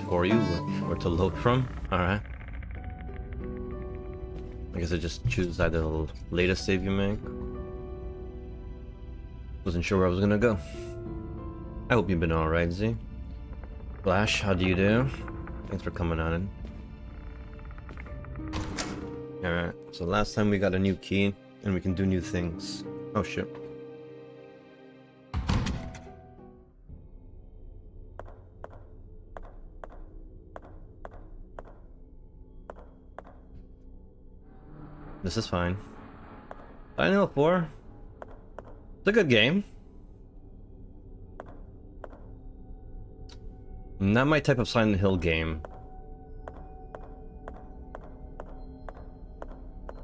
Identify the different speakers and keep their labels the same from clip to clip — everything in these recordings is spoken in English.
Speaker 1: for you where to load from. Alright. I guess I just choose either the latest save you make. Wasn't sure where I was gonna go. I hope you've been alright, Z. Flash, how do you do? Thanks for coming on in. Alright, so last time we got a new key, and we can do new things. Oh shit. This is fine. Silent Hill 4? It's a good game. Not my type of Silent Hill game.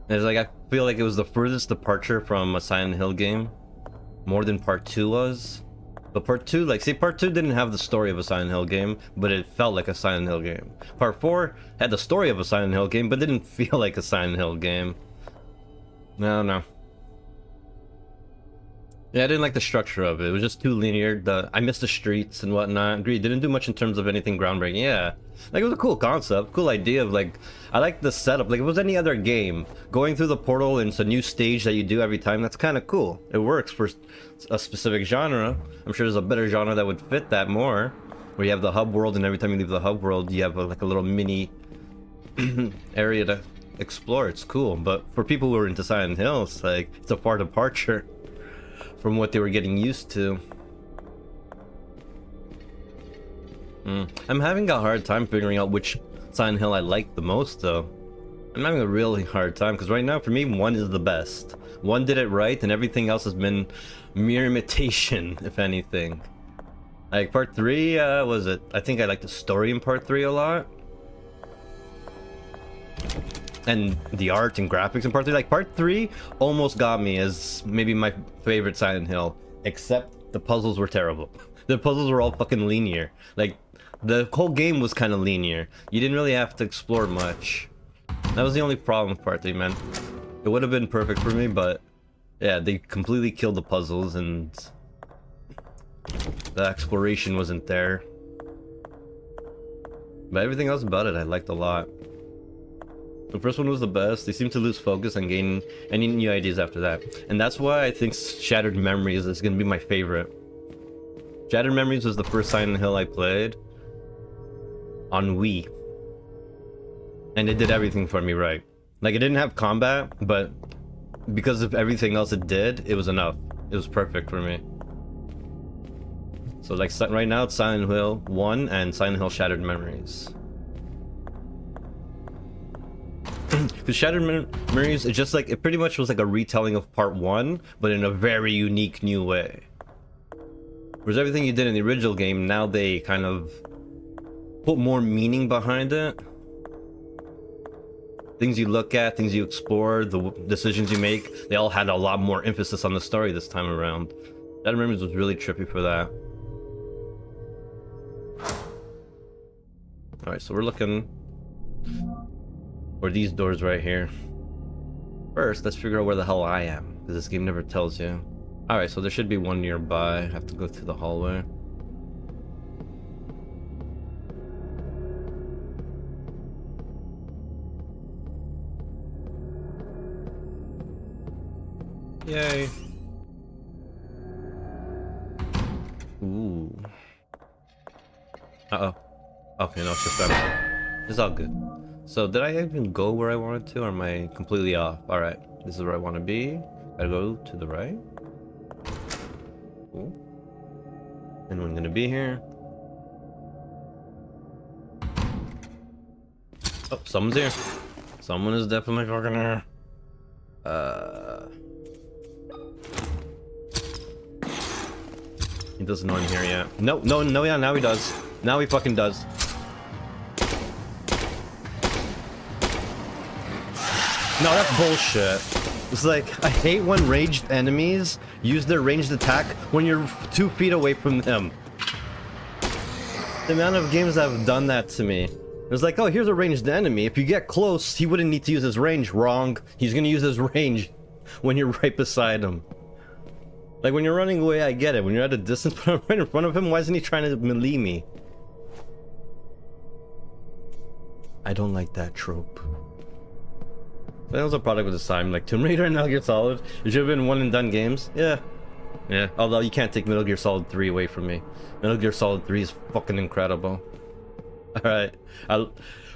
Speaker 1: It's like, I feel like it was the furthest departure from a Silent Hill game. More than Part 2 was. But Part 2, like, see, Part 2 didn't have the story of a Silent Hill game, but it felt like a Silent Hill game. Part 4 had the story of a Silent Hill game, but didn't feel like a Silent Hill game. No. Yeah, I didn't like the structure of it. It was just too linear. I missed the streets and whatnot. Agreed. Didn't do much in terms of anything groundbreaking. Yeah, like, it was a cool concept, cool idea of, like, I like the setup. Like, if it was any other game, going through the portal and it's a new stage that you do every time, that's kind of cool. It works for a specific genre. I'm sure there's a better genre that would fit that more, where you have the hub world, and every time you leave the hub world, you have like a little mini area to explore. It's cool. But for people who are into Silent Hill, it's like, it's a far departure from what they were getting used to. I'm having a hard time figuring out which Silent Hill I like the most, though. I'm having a really hard time, because right now, for me, 1 is the best. 1 did it right, and everything else has been mere imitation, if anything. Like, Part 3, was it? I think I like the story in Part 3 a lot. And the art and graphics in Part 3. Like, Part 3 almost got me as maybe my favorite Silent Hill. Except the puzzles were terrible. The puzzles were all fucking linear. Like, the whole game was kind of linear. You didn't really have to explore much. That was the only problem with Part 3, man. It would have been perfect for me, but yeah, they completely killed the puzzles and the exploration wasn't there. But everything else about it I liked a lot. The first one was the best. They seemed to lose focus and gain any new ideas after that. And that's why I think Shattered Memories is going to be my favorite. Shattered Memories was the first Silent Hill I played on Wii. And it did everything for me right. Like, it didn't have combat, but because of everything else it did, it was enough. It was perfect for me. So, like, right now it's Silent Hill 1 and Silent Hill Shattered Memories. Because Shattered Memories, it's just like, it pretty much was like a retelling of Part 1, but in a very unique new way. Whereas everything you did in the original game, now they kind of put more meaning behind it. Things you look at, things you explore, the decisions you make, they all had a lot more emphasis on the story this time around. Shattered Memories was really trippy for that. Alright, so we're looking for these doors right here. First, let's figure out where the hell I am, because this game never tells you. Alright, so there should be one nearby. I have to go through the hallway. Yay. Ooh. Uh-oh. Okay, no, it's just that. It's all good. So, did I even go where I wanted to, or am I completely off? Alright, this is where I want to be. Gotta go to the right. Cool. And we're gonna be here. Oh, someone's here. Someone is definitely fucking here. He doesn't know I'm here yet. No, yeah, now he does. Now he fucking does. No, that's bullshit. It's like, I hate when ranged enemies use their ranged attack when you're 2 feet away from them. The amount of games that have done that to me. It's like, oh, here's a ranged enemy. If you get close, he wouldn't need to use his range. Wrong. He's gonna use his range when you're right beside him. Like, when you're running away, I get it. When you're at a distance, but I'm right in front of him, why isn't he trying to melee me? I don't like that trope. That was a product of its time, like Tomb Raider and Metal Gear Solid. It should have been one and done games. Yeah. Yeah. Although you can't take Metal Gear Solid 3 away from me. Metal Gear Solid 3 is fucking incredible. Alright.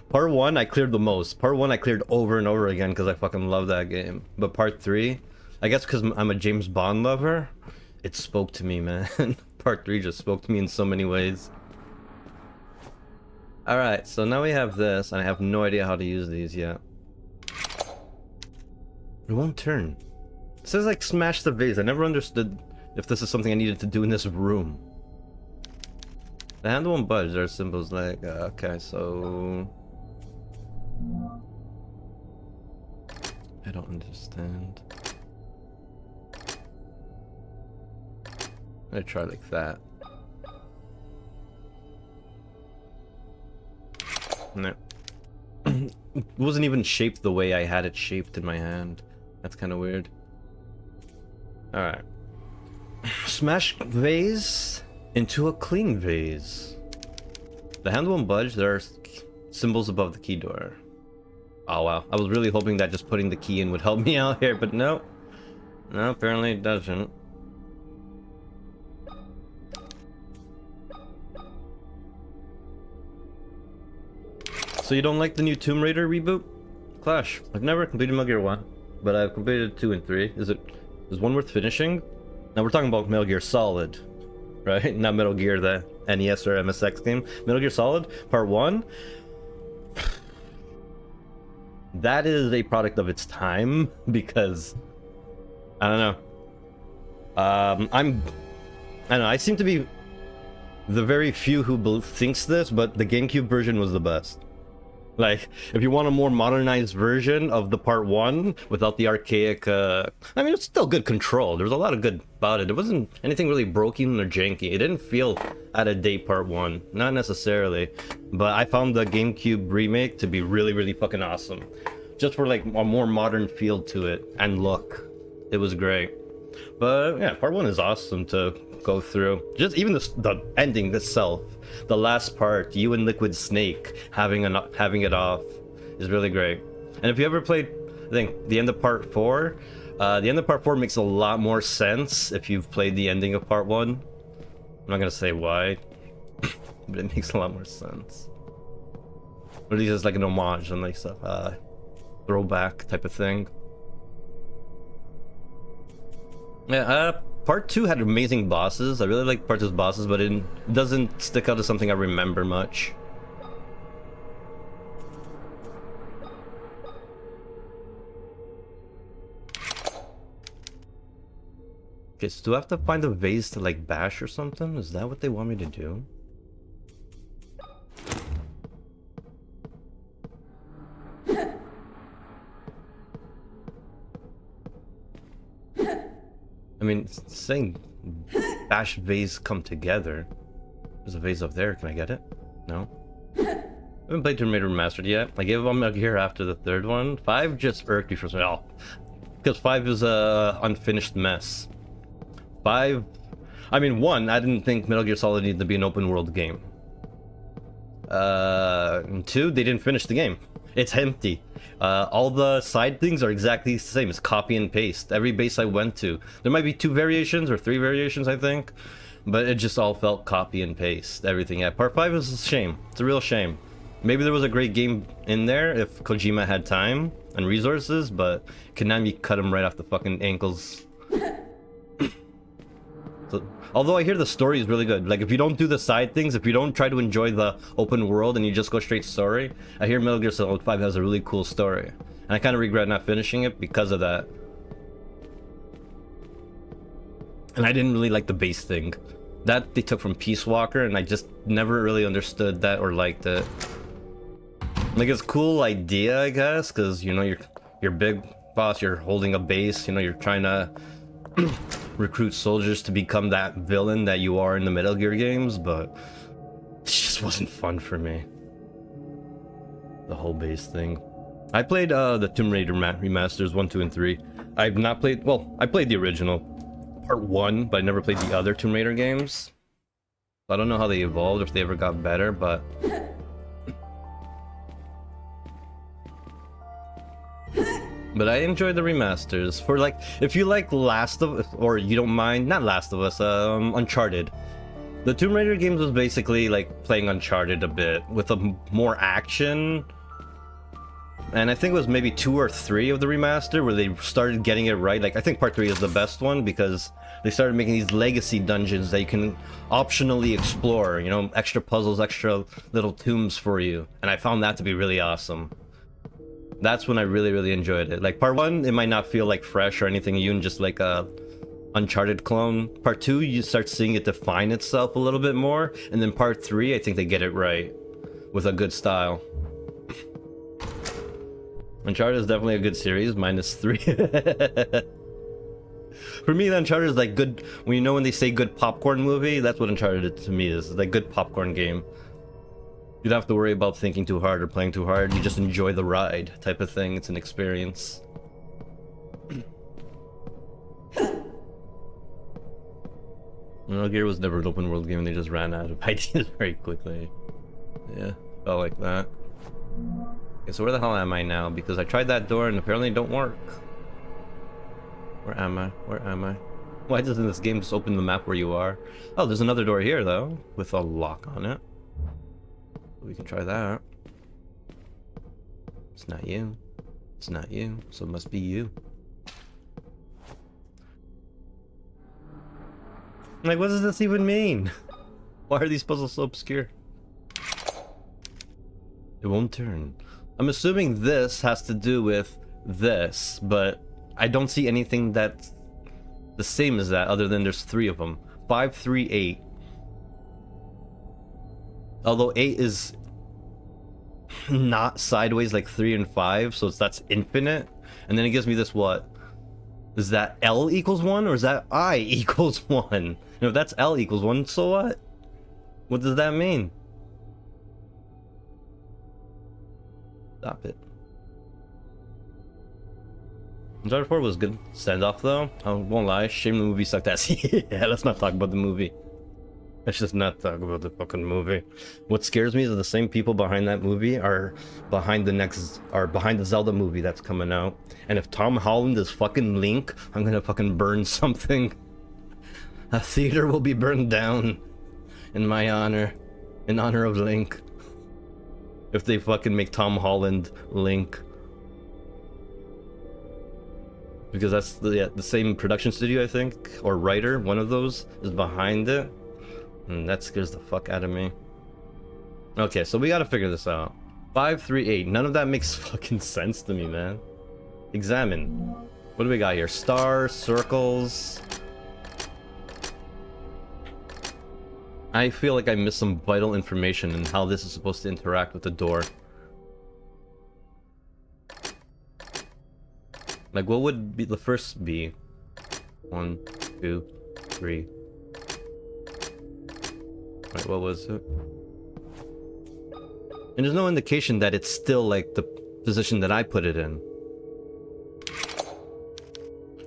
Speaker 1: Part 1 I cleared the most. Part 1 I cleared over and over again because I fucking love that game. But Part 3, I guess because I'm a James Bond lover, it spoke to me, man. Part 3 just spoke to me in so many ways. Alright, so now we have this, and I have no idea how to use these yet. It won't turn. It says like smash the vase. I never understood if this is something I needed to do in this room. The handle won't budge. There are symbols like, okay, so... I don't understand. I'm gonna try like that. No. It wasn't even shaped the way I had it shaped in my hand. That's kind of weird. Alright. Smash vase into a clean vase. The handle won't budge. There are symbols above the key door. Oh wow. I was really hoping that just putting the key in would help me out here, but no. No, apparently it doesn't. So you don't like the new Tomb Raider reboot? Clash. I've never completed Metal Gear 1, but I've completed 2 and 3. Is 1 worth finishing? Now we're talking about Metal Gear Solid, right? Not Metal Gear, the NES or MSX game. Metal Gear Solid, Part 1. That is a product of its time, because... I don't know. I don't know, I seem to be the very few who thinks this, but the GameCube version was the best. Like, if you want a more modernized version of the Part 1 without the archaic, I mean, it's still good control. There was a lot of good about it. It wasn't anything really broken or janky. It didn't feel out of date Part 1. Not necessarily. But I found the GameCube remake to be really, really fucking awesome. Just for like a more modern feel to it and look. It was great. But yeah, Part 1 is awesome to go through. Just even the ending itself. The last part, you and Liquid Snake having it off is really great. And if you ever played, I think, the end of Part 4, the end of Part 4 makes a lot more sense if you've played the ending of Part 1. I'm not gonna say why, but it makes a lot more sense. Or at least it's like an homage and like stuff, throwback type of thing. Yeah, Part 2 had amazing bosses. I really like Part 2's bosses, but it doesn't stick out as something I remember much. Okay, so do I have to find a vase to like bash or something? Is that what they want me to do? I mean, it's saying bash vase come together. There's a vase up there. Can I get it? No. I haven't played Tomb Raider Remastered yet. I gave up Metal Gear after the 3rd one. 5 just irked me for some. Oh, because 5 is a unfinished mess. 5. I mean, 1. I didn't think Metal Gear Solid needed to be an open world game. And 2. They didn't finish the game. It's empty. All the side things are exactly the same. It's copy and paste. Every base I went to. There might be 2 variations or 3 variations, I think. But it just all felt copy and paste. Everything. Yeah, Part 5 is a shame. It's a real shame. Maybe there was a great game in there if Kojima had time and resources, but Konami cut him right off the fucking ankles. So, although I hear the story is really good. Like, if you don't do the side things, if you don't try to enjoy the open world and you just go straight story, I hear Metal Gear Solid 5 has a really cool story. And I kind of regret not finishing it because of that. And I didn't really like the base thing. That they took from Peace Walker, and I just never really understood that or liked it. Like, it's a cool idea, I guess, because, you know, you're big boss, you're holding a base, you know, you're trying to recruit soldiers to become that villain that you are in the Metal Gear games, but it just wasn't fun for me. The whole base thing. I played the Tomb Raider remasters 1, 2, and 3. I've not played, well, I played the original Part 1, but I never played the other Tomb Raider games. I don't know how they evolved, if they ever got better, but But I enjoy the remasters. For like, if you like Last of Us, or you don't mind, not Last of Us, Uncharted. The Tomb Raider games was basically like playing Uncharted a bit with more action. And I think it was maybe 2 or 3 of the remaster where they started getting it right. Like, I think part 3 is the best one because they started making these legacy dungeons that you can optionally explore, you know, extra puzzles, extra little tombs for you. And I found that to be really awesome. That's when I really enjoyed it. Like, part 1, it might not feel like fresh or anything new, just like a Uncharted clone. Part 2, you start seeing it define itself a little bit more. And then part 3, I think they get it right with a good style. Uncharted is definitely a good series, -3. For me, Uncharted is like good, when you know when they say good popcorn movie, that's what Uncharted to me is. It's like good popcorn game. You don't have to worry about thinking too hard or playing too hard, you just enjoy the ride type of thing. It's an experience. Metal Gear was never an open world game, they just ran out of ideas very quickly. Yeah, felt like that. Okay, so where the hell am I now? Because I tried that door and apparently it don't work. Where am I? Where am I? Why doesn't this game just open the map where you are? Oh, there's another door here though, with a lock on it. We can try that. It's not you. It's not you, so it must be you. Like, what does this even mean? Why are these puzzles so obscure? It won't turn. I'm assuming this has to do with this, but I don't see anything that's the same as that other than there's 3 of them. 5, 3, 8. Although 8 is not sideways like 3 and 5, so that's infinite. And then it gives me this, what? Is that L equals 1 or is that I equals 1? And if that's L equals 1, so what? What does that mean? Stop it. Uncharted 4 was good send-off though. I won't lie, shame the movie sucked ass. Yeah, let's not talk about the movie. Let's just not talk about the fucking movie. What scares me is that the same people behind that movie are behind the Zelda movie that's coming out. And if Tom Holland is fucking Link, I'm gonna fucking burn something. A theater will be burned down in my honor. In honor of Link. If they fucking make Tom Holland Link. Because that's the same production studio, I think, or writer, one of those is behind it. And that scares the fuck out of me. Okay, so we gotta figure this out. 5, 3, 8. None of that makes fucking sense to me, man. Examine. What do we got here? Stars, circles. I feel like I missed some vital information in how this is supposed to interact with the door. Like, what would be the first be? 1, 2, 3. Wait, what was it? And there's no indication that it's still like the position that I put it in.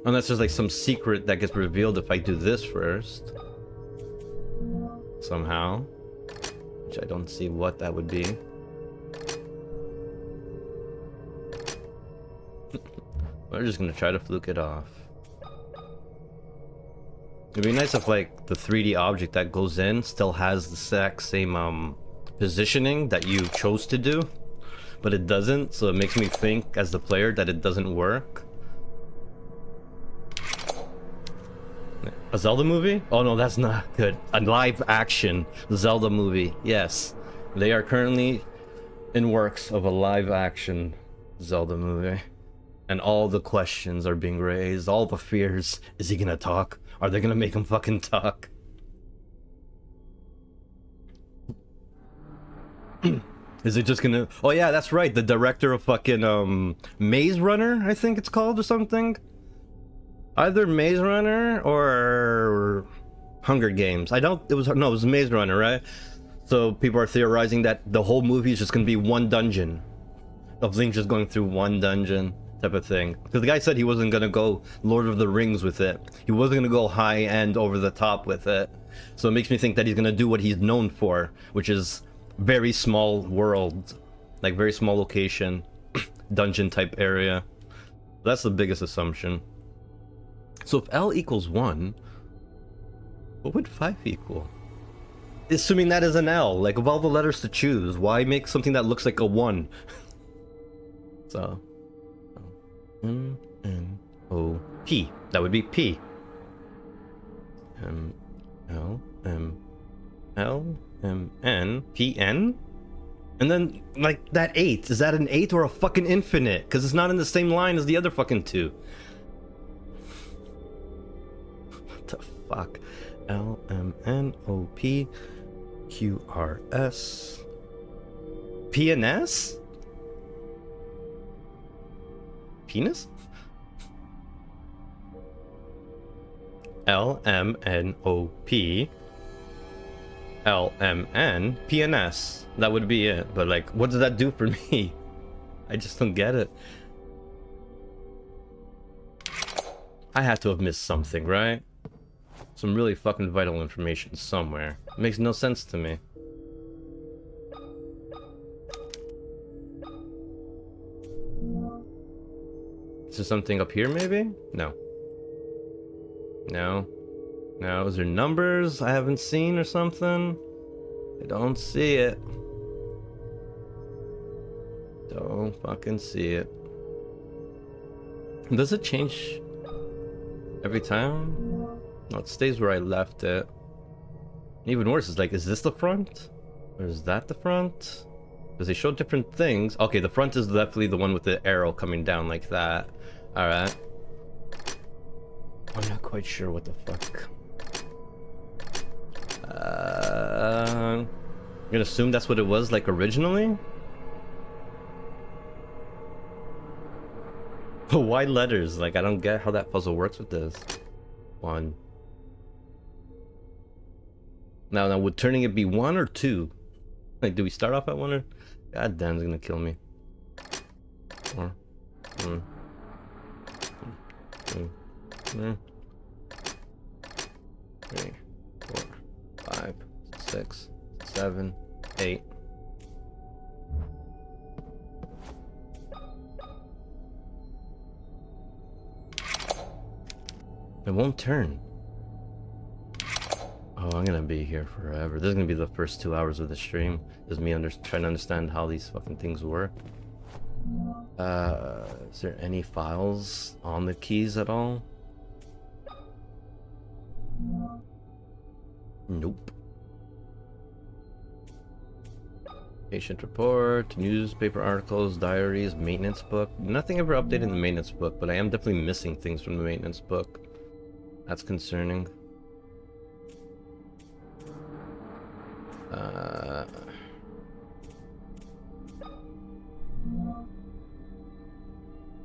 Speaker 1: Unless there's like some secret that gets revealed if I do this first. Somehow. Which I don't see what that would be. We're just gonna try to fluke it off. It'd be nice if like the 3D object that goes in still has the exact same positioning that you chose to do, but it doesn't, so it makes me think as the player that it doesn't work. A Zelda movie? Oh no, that's not good. A live action Zelda movie. Yes, they are currently in works of a live action Zelda movie. And all the questions are being raised, all the fears. Is he gonna talk? Are they gonna make him fucking talk? Is it just gonna... Oh yeah, that's right, the director of fucking Maze Runner, I think it's called, or something? Either Maze Runner or Hunger Games. I don't... It was Maze Runner, right? So people are theorizing that the whole movie is just gonna be one dungeon. Of Link just going through one dungeon. Type of thing, because the guy said he wasn't gonna go Lord of the Rings with it. He wasn't gonna go high end over the top with it. So it makes me think that he's gonna do what he's known for, which is very small world, like very small location, dungeon type area. That's the biggest assumption. So if L equals 1, what would 5 equal? Assuming that is an L, like of all the letters to choose, why make something that looks like a 1? So, N, N, O, P. That would be P. M, L, M, L, M, N, P, N? And then, like, that 8, is that an 8 or a fucking infinite? Because it's not in the same line as the other fucking 2. What the fuck? L, M, N, O, P, Q, R, S. P and S? Penis? L, M, N, O, P. L, M, N, P, and S. That would be it. But, like, what does that do for me? I just don't get it. I had to have missed something, right? Some really fucking vital information somewhere. It makes no sense to me. Is there something up here, maybe? No. No. No, is there numbers I haven't seen or something? I don't see it. Don't fucking see it. Does it change every time? No, it stays where I left it. Even worse is like, is this the front? Or is that the front? Because they show different things. Okay, the front is definitely the one with the arrow coming down like that. Alright. I'm not quite sure what the fuck. I'm gonna assume that's what it was like originally. But why letters? Like, I don't get how that puzzle works with this. 1. Now, would turning it be 1 or 2? Like, do we start off at 1 or? God damn, it's gonna kill me. 4. 1. 2. 3. 4. 5. 6. 7. 8. It won't turn. Oh, I'm gonna be here forever. This is gonna be the first 2 hours of the stream. Is me trying to understand how these fucking things work. Is there any files on the keys at all? Nope. Patient report, newspaper articles, diaries, maintenance book. Nothing ever updated in the maintenance book, but I am definitely missing things from the maintenance book. That's concerning.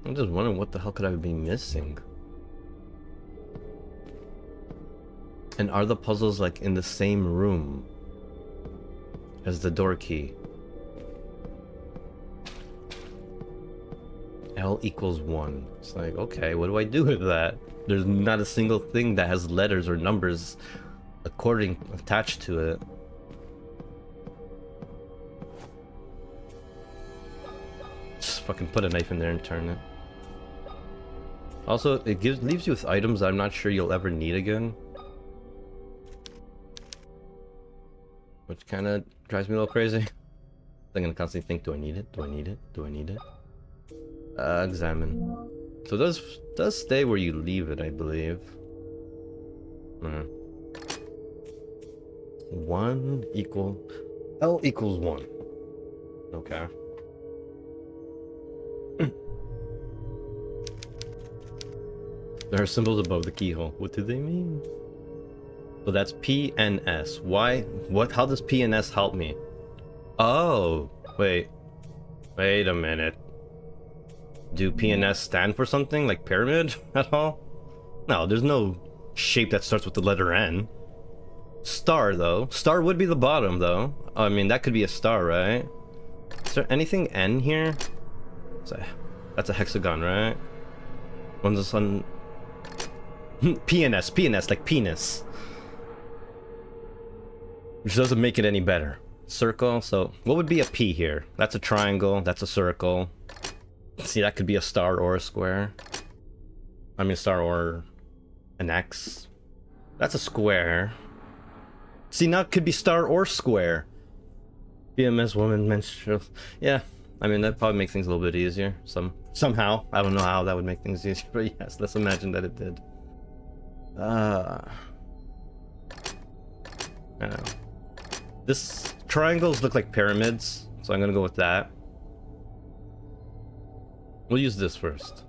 Speaker 1: I'm just wondering what the hell could I be missing? And are the puzzles like in the same room as the door key? L equals 1. It's like, okay, what do I do with that? There's not a single thing that has letters or numbers attached to it. Just fucking put a knife in there and turn it. Also, it leaves you with items I'm not sure you'll ever need again. Which kind of drives me a little crazy. I'm gonna constantly think, do I need it? Do I need it? Do I need it? Examine. So it does stay where you leave it, I believe. 1 equal... L equals 1. Okay. There are symbols above the keyhole. What do they mean? So that's P and S. Why? What? How does P and S help me? Oh, wait. Wait a minute. Do P and S stand for something like pyramid at all? No, there's no shape that starts with the letter N. Star, though. Star would be the bottom, though. I mean, that could be a star, right? Is there anything N here? That's a hexagon, right? One's the sun. P and S, like penis. Which doesn't make it any better. Circle, so what would be a P here? That's a triangle, that's a circle. See, that could be a star or a square. I mean, star or an X. That's a square. See, now it could be star or square. PMS, woman, menstrual. Yeah, I mean, that'd probably make things a little bit easier. Somehow. I don't know how that would make things easier, but yes, let's imagine that it did. I don't know. This triangles look like pyramids, so I'm gonna go with that. We'll use this first.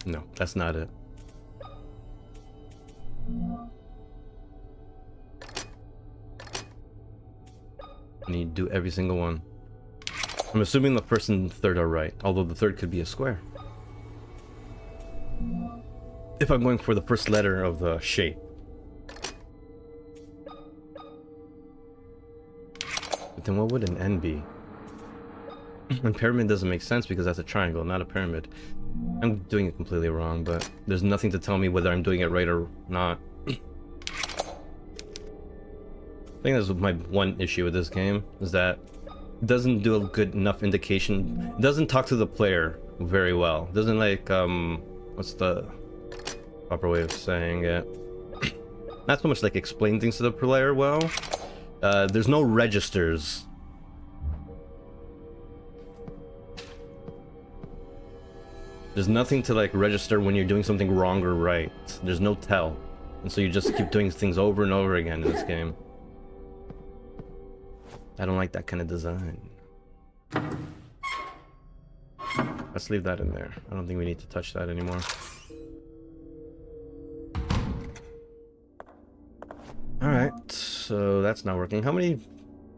Speaker 1: No, that's not it. I need to do every single one. I'm assuming the first and third are right, although the third could be a square. If I'm going for the first letter of the shape. But then what would an N be? And pyramid doesn't make sense because that's a triangle, not a pyramid. I'm doing it completely wrong, but there's nothing to tell me whether I'm doing it right or not. I think that's my one issue with this game, is that it doesn't do a good enough indication. It doesn't talk to the player very well. It doesn't like, what's the proper way of saying it? Not so much like explain things to the player well. There's no registers. There's nothing to like register when you're doing something wrong or right. There's no tell. And so you just keep doing things over and over again in this game. I don't like that kind of design. Let's leave that in there. I don't think we need to touch that anymore. Alright, so that's not working. How many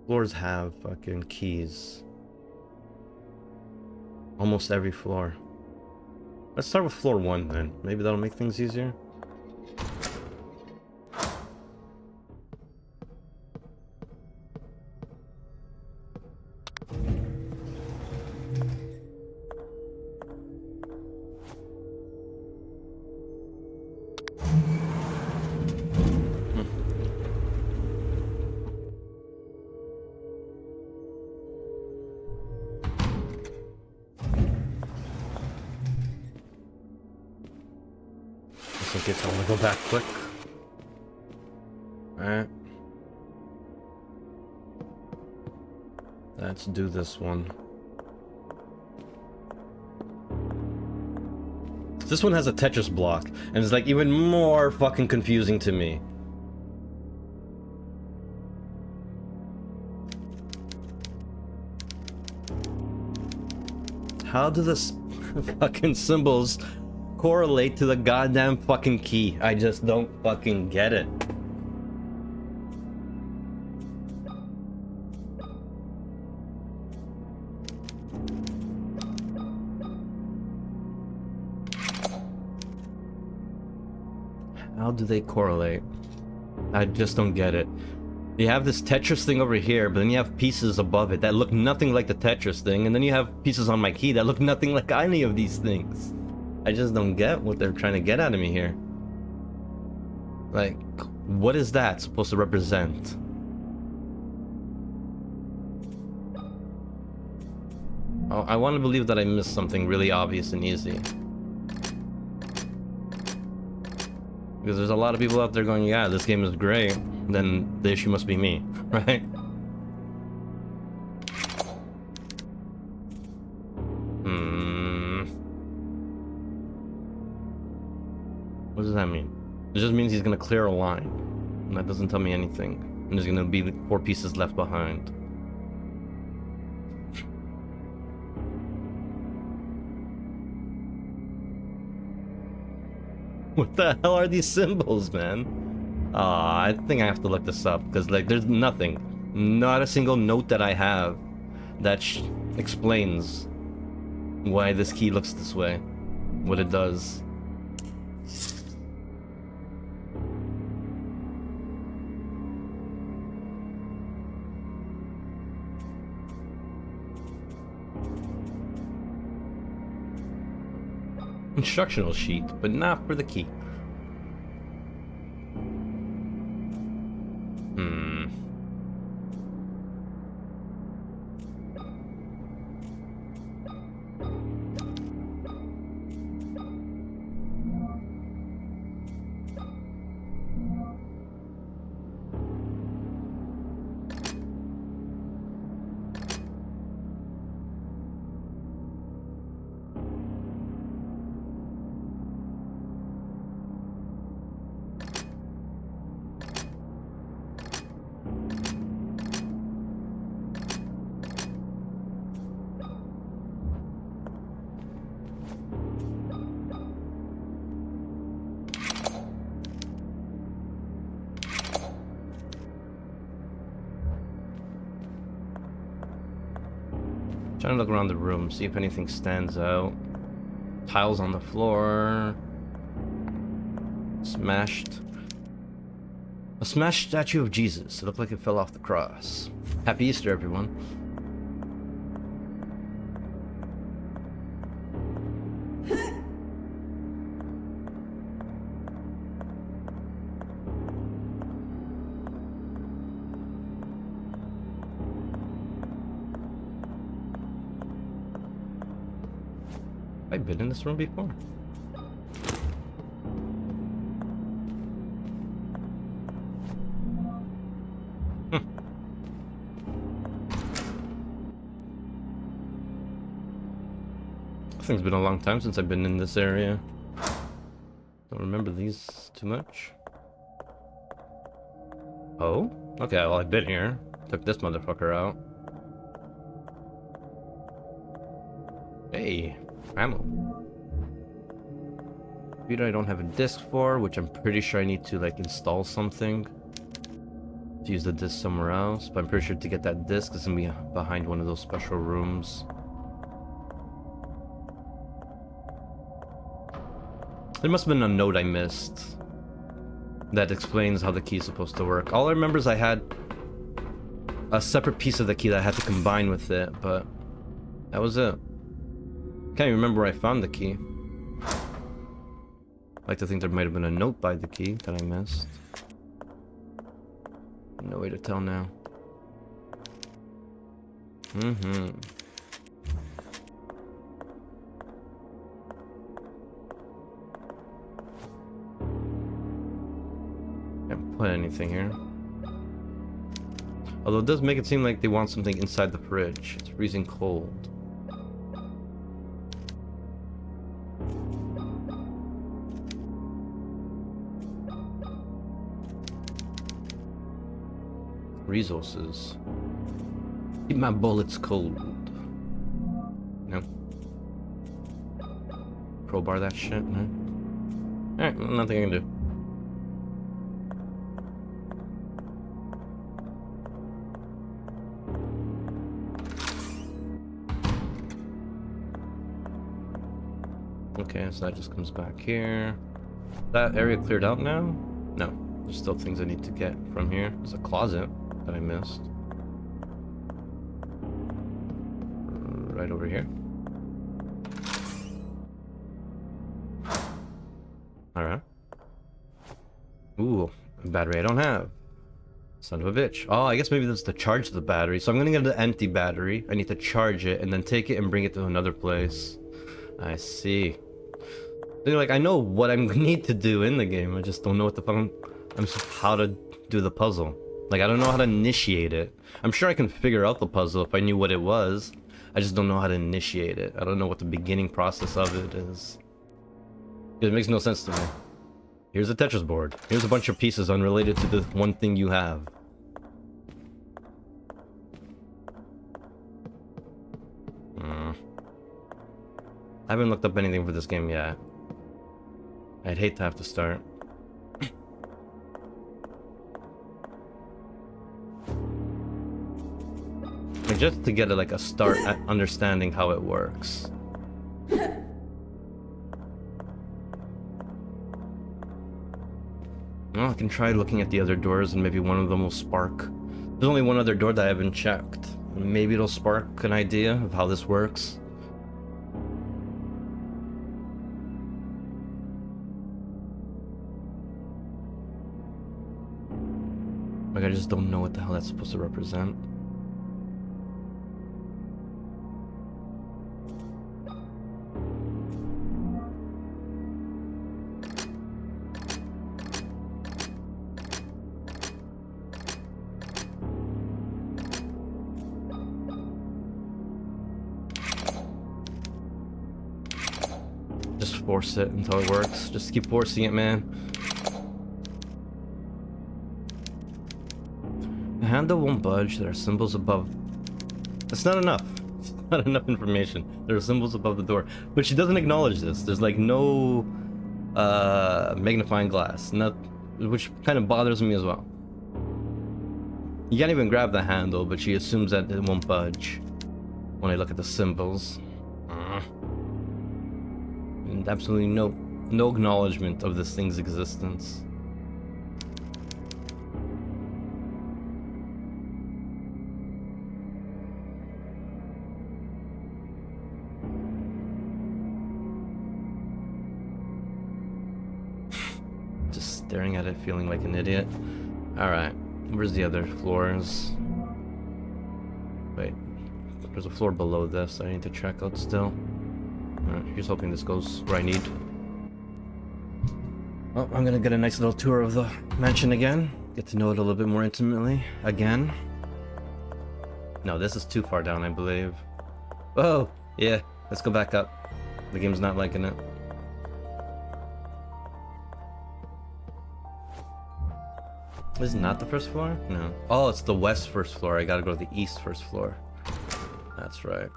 Speaker 1: floors have fucking keys? Almost every floor. Let's start with floor 1 then. Maybe that'll make things easier. In case I want to go back quick. Alright. Let's do this one. This one has a Tetris block, and it's like even more fucking confusing to me. How do the fucking symbols correlate to the goddamn fucking key? I just don't fucking get it. How do they correlate? I just don't get it. You have this Tetris thing over here, but then you have pieces above it that look nothing like the Tetris thing, and then you have pieces on my key that look nothing like any of these things. I just don't get what they're trying to get out of me here. Like, what is that supposed to represent? Oh, I want to believe that I missed something really obvious and easy. Because there's a lot of people out there going, yeah, this game is great. Then the issue must be me, right? What does that mean? It just means he's gonna clear a line. And that doesn't tell me anything. And there's gonna be 4 pieces left behind. What the hell are these symbols, man? I think I have to look this up, because like there's nothing. Not a single note that I have that explains why this key looks this way. What it does. Instructional sheet, but not for the key. Trying to look around the room, see if anything stands out. Tiles on the floor. Smashed. A smashed statue of Jesus. It looked like it fell off the cross. Happy Easter, everyone. I've been in this room before. I think it's been a long time since I've been in this area. Don't remember these too much. Oh? Okay, well, I've been here. Took this motherfucker out. Hey, ammo. Computer I don't have a disc for, which I'm pretty sure I need to like install something to use the disc somewhere else, but I'm pretty sure to get that disc it's gonna be behind one of those special rooms. There must have been a note I missed that explains how the key is supposed to work. All I remember is I had a separate piece of the key that I had to combine with it, but that was it. Can't even remember where I found the key. I like to think there might have been a note by the key that I missed. No way to tell now. Can't put anything here. Although it does make it seem like they want something inside the fridge. It's freezing cold. Resources. Keep my bullets cold. No. Crowbar that shit, no. Alright, nothing I can do. Okay, so that just comes back here. That area cleared out now? No. There's still things I need to get from here. There's a closet that I missed. Right over here. Alright. Ooh, a battery I don't have. Son of a bitch. Oh, I guess maybe that's to charge the battery. So I'm gonna get an empty battery. I need to charge it and then take it and bring it to another place. I see. Like, I know what I need to do in the game. I just don't know what the fuck how to do the puzzle. Like, I don't know how to initiate it. I'm sure I can figure out the puzzle if I knew what it was. I just don't know how to initiate it. I don't know what the beginning process of it is. It makes no sense to me. Here's a Tetris board. Here's a bunch of pieces unrelated to the one thing you have. I haven't looked up anything for this game yet. I'd hate to have to start. Like, just to get like a start at understanding how it works. Well, I can try looking at the other doors and maybe one of them will spark. There's only one other door that I haven't checked. Maybe it'll spark an idea of how this works. Like, I just don't know what the hell that's supposed to represent. Just force it until it works. Just keep forcing it, man. The handle won't budge. There are symbols above. That's not enough. It's not enough information. There are symbols above the door. But she doesn't acknowledge this. There's like no magnifying glass. Which kind of bothers me as well. You can't even grab the handle, but she assumes that it won't budge. when I look at the symbols. And absolutely no acknowledgement of this thing's existence. Just staring at it, feeling like an idiot. Alright, where's the other floors? Wait, there's a floor below this I need to check out still. Alright, here's hoping this goes where I need. Well, I'm gonna get a nice little tour of the mansion again. Get to know it a little bit more intimately again. No, this is too far down, I believe. Oh, yeah, let's go back up. The game's not liking it. Is it not the first floor? No. Oh, it's the west first floor. I gotta go to the east first floor. That's right.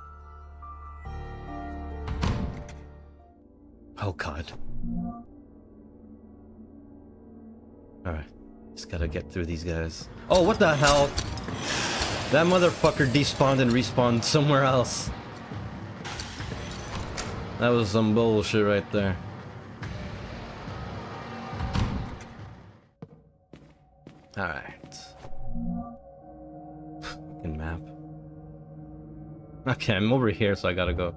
Speaker 1: Oh god. Alright. Just gotta get through these guys. Oh, what the hell? That motherfucker despawned and respawned somewhere else. That was some bullshit right there. Alright. Fucking map. Okay, I'm over here, so I gotta go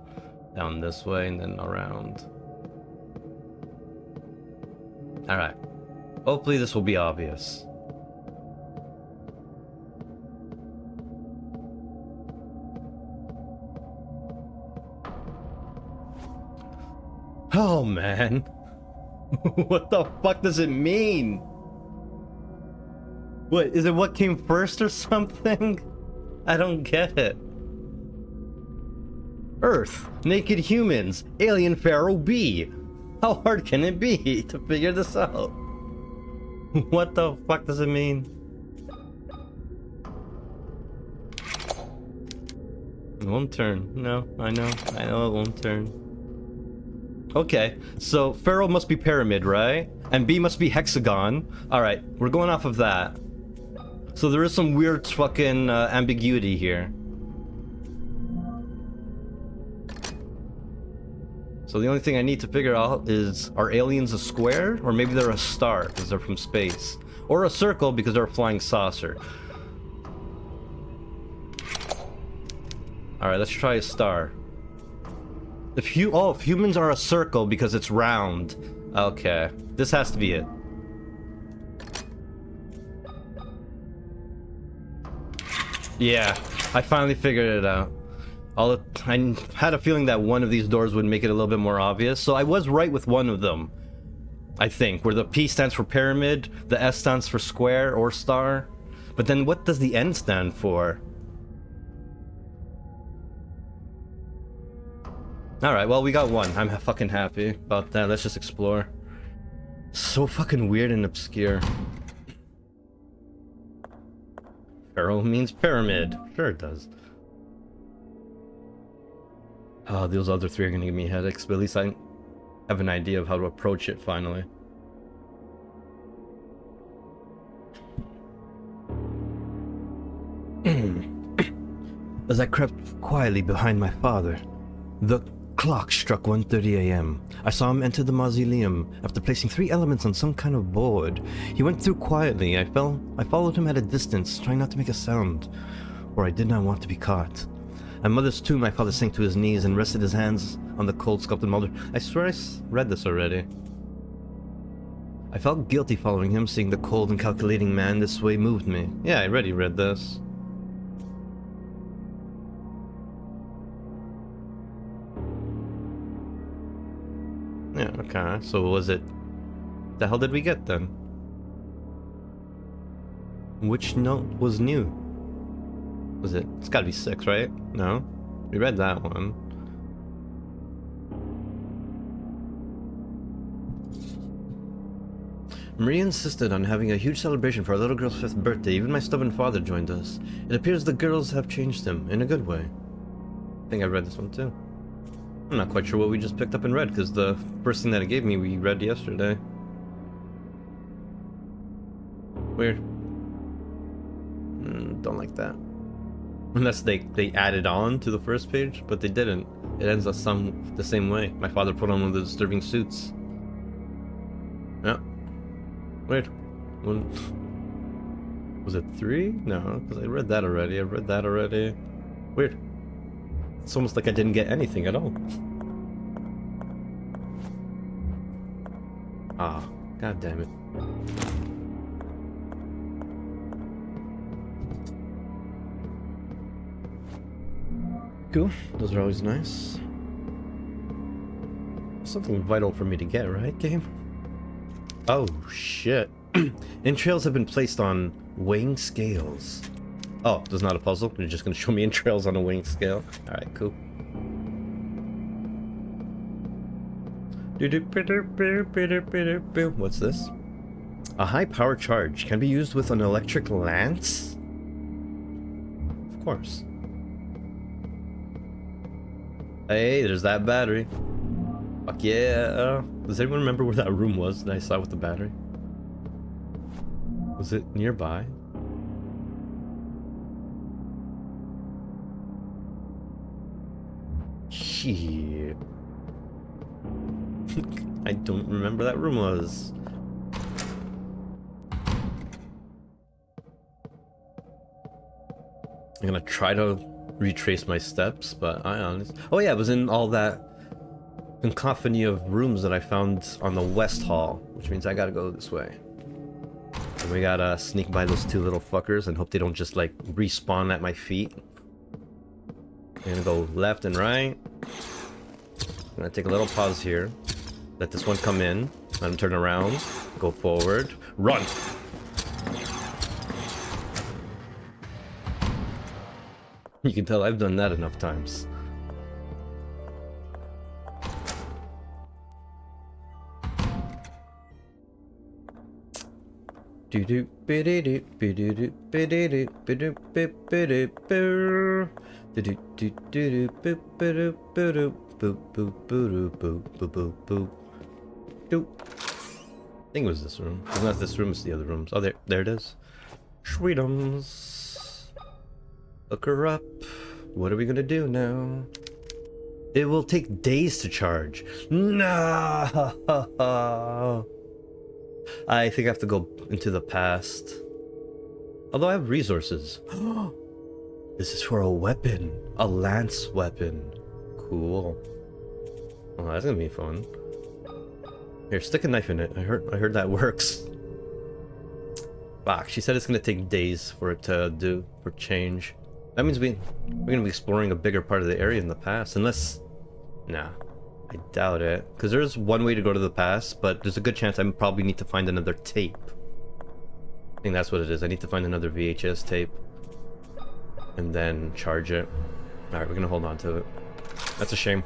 Speaker 1: down this way and then around. Alright. Hopefully this will be obvious. Oh man. What the fuck does it mean? What, is it what came first or something? I don't get it. Earth, naked humans, alien pharaoh B. How hard can it be to figure this out? What the fuck does it mean? It won't turn. No, I know it won't turn. Okay, so pharaoh must be pyramid, right? And B must be hexagon. Alright, we're going off of that. So there is some weird fucking ambiguity here. So the only thing I need to figure out is, are aliens a square? Or maybe they're a star, because they're from space. Or a circle, because they're a flying saucer. Alright, let's try a star. If humans are a circle because it's round. Okay, this has to be it. Yeah, I finally figured it out. I had a feeling that one of these doors would make it a little bit more obvious, so I was right with one of them. I think, where the P stands for pyramid, the S stands for square or star. But then what does the N stand for? Alright, well we got one. I'm fucking happy about that. Let's just explore. So fucking weird and obscure. Pharaoh means pyramid. Sure it does. Oh, those other three are gonna give me headaches, but at least I have an idea of how to approach it finally. As I crept quietly behind my father, the clock struck 1:30 a.m. I saw him enter the mausoleum after placing 3 elements on some kind of board. He went through quietly. I followed him at a distance, trying not to make a sound, for I did not want to be caught. At mother's tomb, my father sank to his knees and rested his hands on the cold sculpted molder. I swear I read this already. I felt guilty following him, seeing the cold and calculating man this way moved me. Yeah, I already read this. Yeah, okay, so was it... The hell did we get then? Which note was new? Was it... It's gotta be 6, right? No? We read that one. Maria insisted on having a huge celebration for our little girl's 5th birthday. Even my stubborn father joined us. It appears the girls have changed him, in a good way. I think I read this one too. I'm not quite sure what we just picked up and read, because the first thing that it gave me we read yesterday. Weird. Don't like that. Unless they added on to the first page, but they didn't. It ends up the same way. My father put on one of the disturbing suits. Yeah. Wait. One. Was it 3? No, because I read that already. Weird. It's almost like I didn't get anything at all. Ah, god damn it. Cool. Those are always nice. Something vital for me to get, right, game? Oh, shit. Entrails have been placed on weighing scales. Oh, there's not a puzzle? You're just gonna show me entrails on a weighing scale? Alright, cool. What's this? A high power charge can be used with an electric lance? Of course. Hey, there's that battery. Fuck yeah. Does anyone remember where that room was that I saw with the battery? Was it nearby? Shit. I don't remember that room was. I'm gonna try to retrace my steps, but I honestly... Oh yeah, it was in all that cacophony of rooms that I found on the west hall, which means I gotta go this way. And we gotta sneak by those two little fuckers and hope they don't just like respawn at my feet. I'm gonna go left and right. I'm gonna take a little pause here. Let this one come in. Let him turn around. Go forward. Run! You can tell I've done that enough times. I think it was this room. It's not this room, it's the other rooms. Oh, there it is. Sweetums. Look her up. What are we gonna do now? It will take days to charge. No! I think I have to go into the past. Although I have resources. This is for a weapon. A lance weapon. Cool. Oh, that's gonna be fun. Here, stick a knife in it. I heard that works. Fuck, she said it's gonna take days for it to change. That means we're gonna be exploring a bigger part of the area in the past, unless... Nah, I doubt it. Because there's one way to go to the past, but there's a good chance I probably need to find another tape. I think that's what it is. I need to find another VHS tape. And then charge it. Alright, we're gonna hold on to it. That's a shame.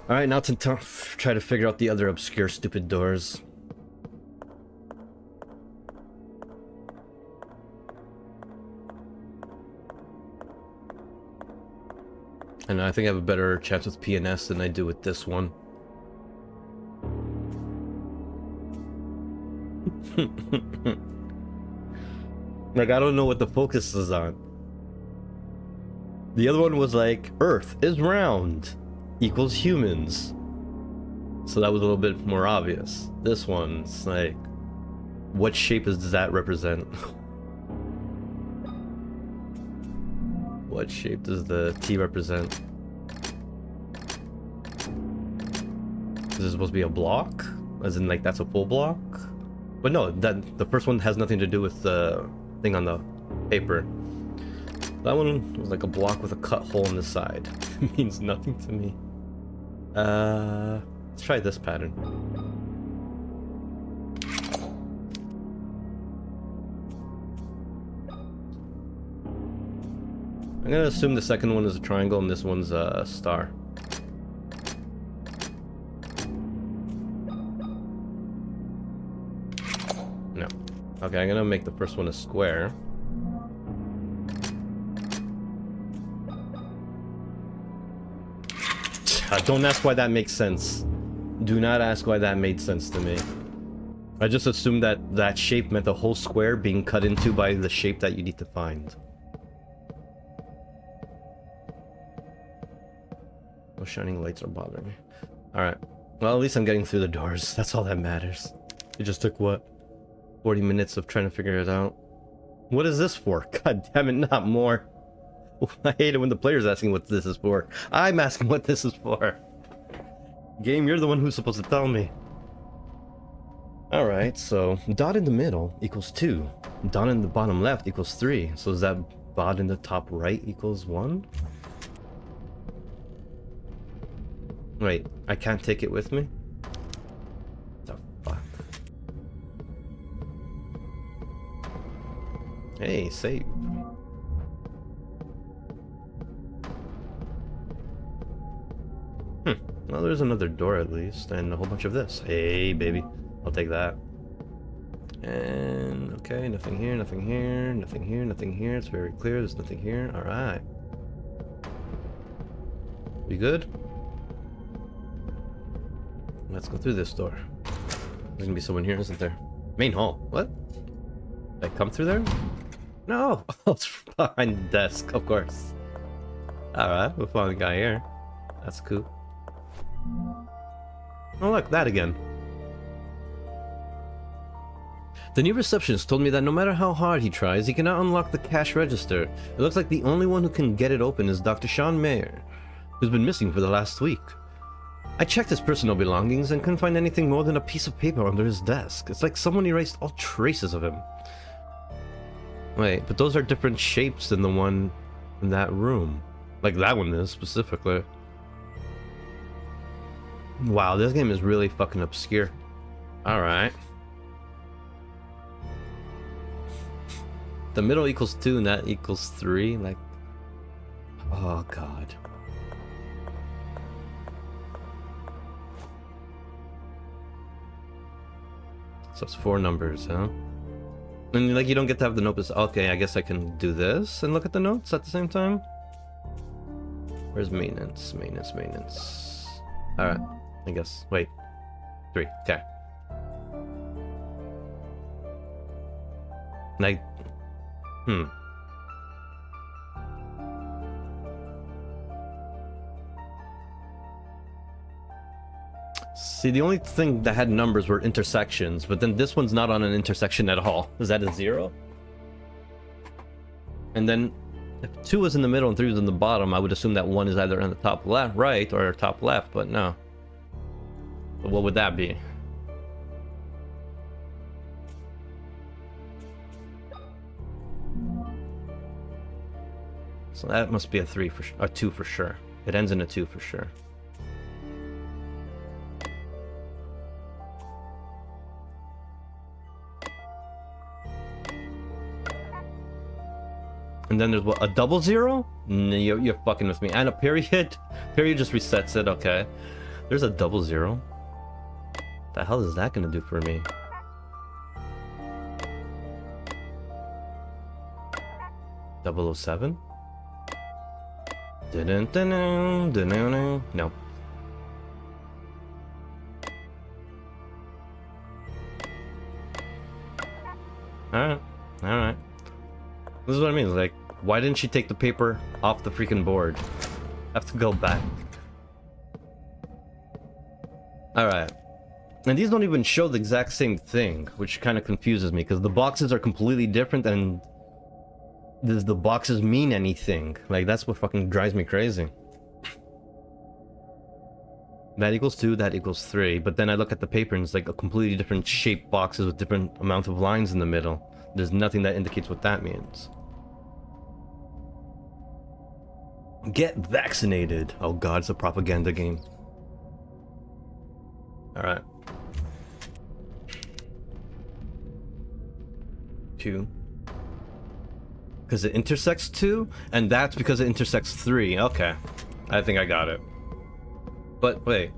Speaker 1: Alright, now to try to figure out the other obscure stupid doors. And I think I have a better chance with PNS than I do with this one. Like, I don't know what the focus is on. The other one was like, Earth is round equals humans. So that was a little bit more obvious. This one's like, what shape does that represent? What shape does the T represent? Is this supposed to be a block? As in, like, that's a full block? But no, that the first one has nothing to do with the thing on the paper. That one was like a block with a cut hole in the side. It means nothing to me. Let's try this pattern. I'm gonna assume the second one is a triangle and this one's a star. No. Okay, I'm gonna make the first one a square. Don't ask why that makes sense. Do not ask why that made sense to me. I just assumed that that shape meant the whole square being cut into by the shape that you need to find. No shining lights are bothering me. Alright. Well, at least I'm getting through the doors. That's all that matters. It just took, what, 40 minutes of trying to figure it out. What is this for? God damn it, not more. I hate it when the player's asking what this is for. I'm asking what this is for. Game, you're the one who's supposed to tell me. Alright, so dot in the middle equals 2. Dot in the bottom left equals 3. So is that dot in the top right equals 1? Wait, I can't take it with me? The fuck? Hey, save. Well, there's another door at least, and a whole bunch of this. Hey, baby. I'll take that. And, okay, nothing here, nothing here, nothing here, nothing here. It's very clear, there's nothing here. Alright. We good? Let's go through this door. There's gonna be someone here, isn't there? Main hall. What? Did I come through there? No! Oh, it's behind the desk, of course. Alright, we found a guy here. That's cool. Oh look, that again. The new receptionist told me that no matter how hard he tries, he cannot unlock the cash register. It looks like the only one who can get it open is Dr. Sean Mayer, who's been missing for the last week. I checked his personal belongings and couldn't find anything more than a piece of paper under his desk. It's like someone erased all traces of him. Wait, but those are different shapes than the one in that room. Like that one is, specifically. Wow, this game is really fucking obscure. Alright. The middle equals 2 and that equals 3, like... Oh god. So it's 4 numbers, huh? And like you don't get to have the notes. Okay, I guess I can do this and look at the notes at the same time. Where's maintenance? Maintenance, maintenance. Alright, I guess. Wait. 3, okay. Like... See, the only thing that had numbers were intersections, but then this one's not on an intersection at all. Is that a 0? And then, if 2 is in the middle and 3 is in the bottom, I would assume that 1 is either on the top left, right, or top left, but no. So what would that be? So that must be a 3 for a 2 for sure. It ends in a 2 for sure. And then there's what, a double 0? No, you're fucking with me. And a period? Period just resets it, okay. There's a double 0. The hell is that gonna do for me? Double 07? No. Alright, alright. This is what I mean, like, why didn't she take the paper off the freaking board? I have to go back. Alright. And these don't even show the exact same thing, which kind of confuses me, because the boxes are completely different, and does the boxes mean anything? Like, that's what fucking drives me crazy. That equals 2, that equals 3, but then I look at the paper and it's like a completely different shaped boxes with different amount of lines in the middle. There's nothing that indicates what that means. Get vaccinated! Oh god, it's a propaganda game. Alright. 2. Because it intersects 2, and that's because it intersects 3. Okay. I think I got it. But, wait.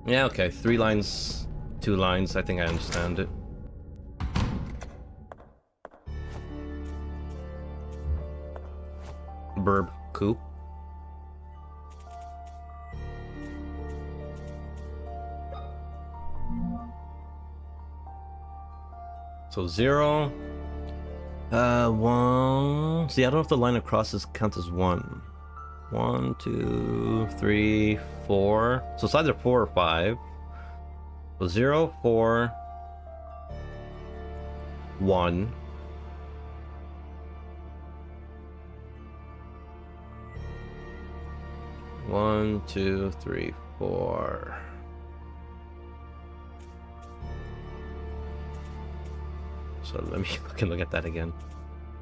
Speaker 1: Yeah, okay. 3 lines, 2 lines. I think I understand it. Burb. Cool. So 0. 1. See, I don't know if the line across counts as 1. 1, 2, 3, 4. So it's either 4 or 5. So 0, 4, 1. One, 2, 3, 4. So let me fucking look at that again,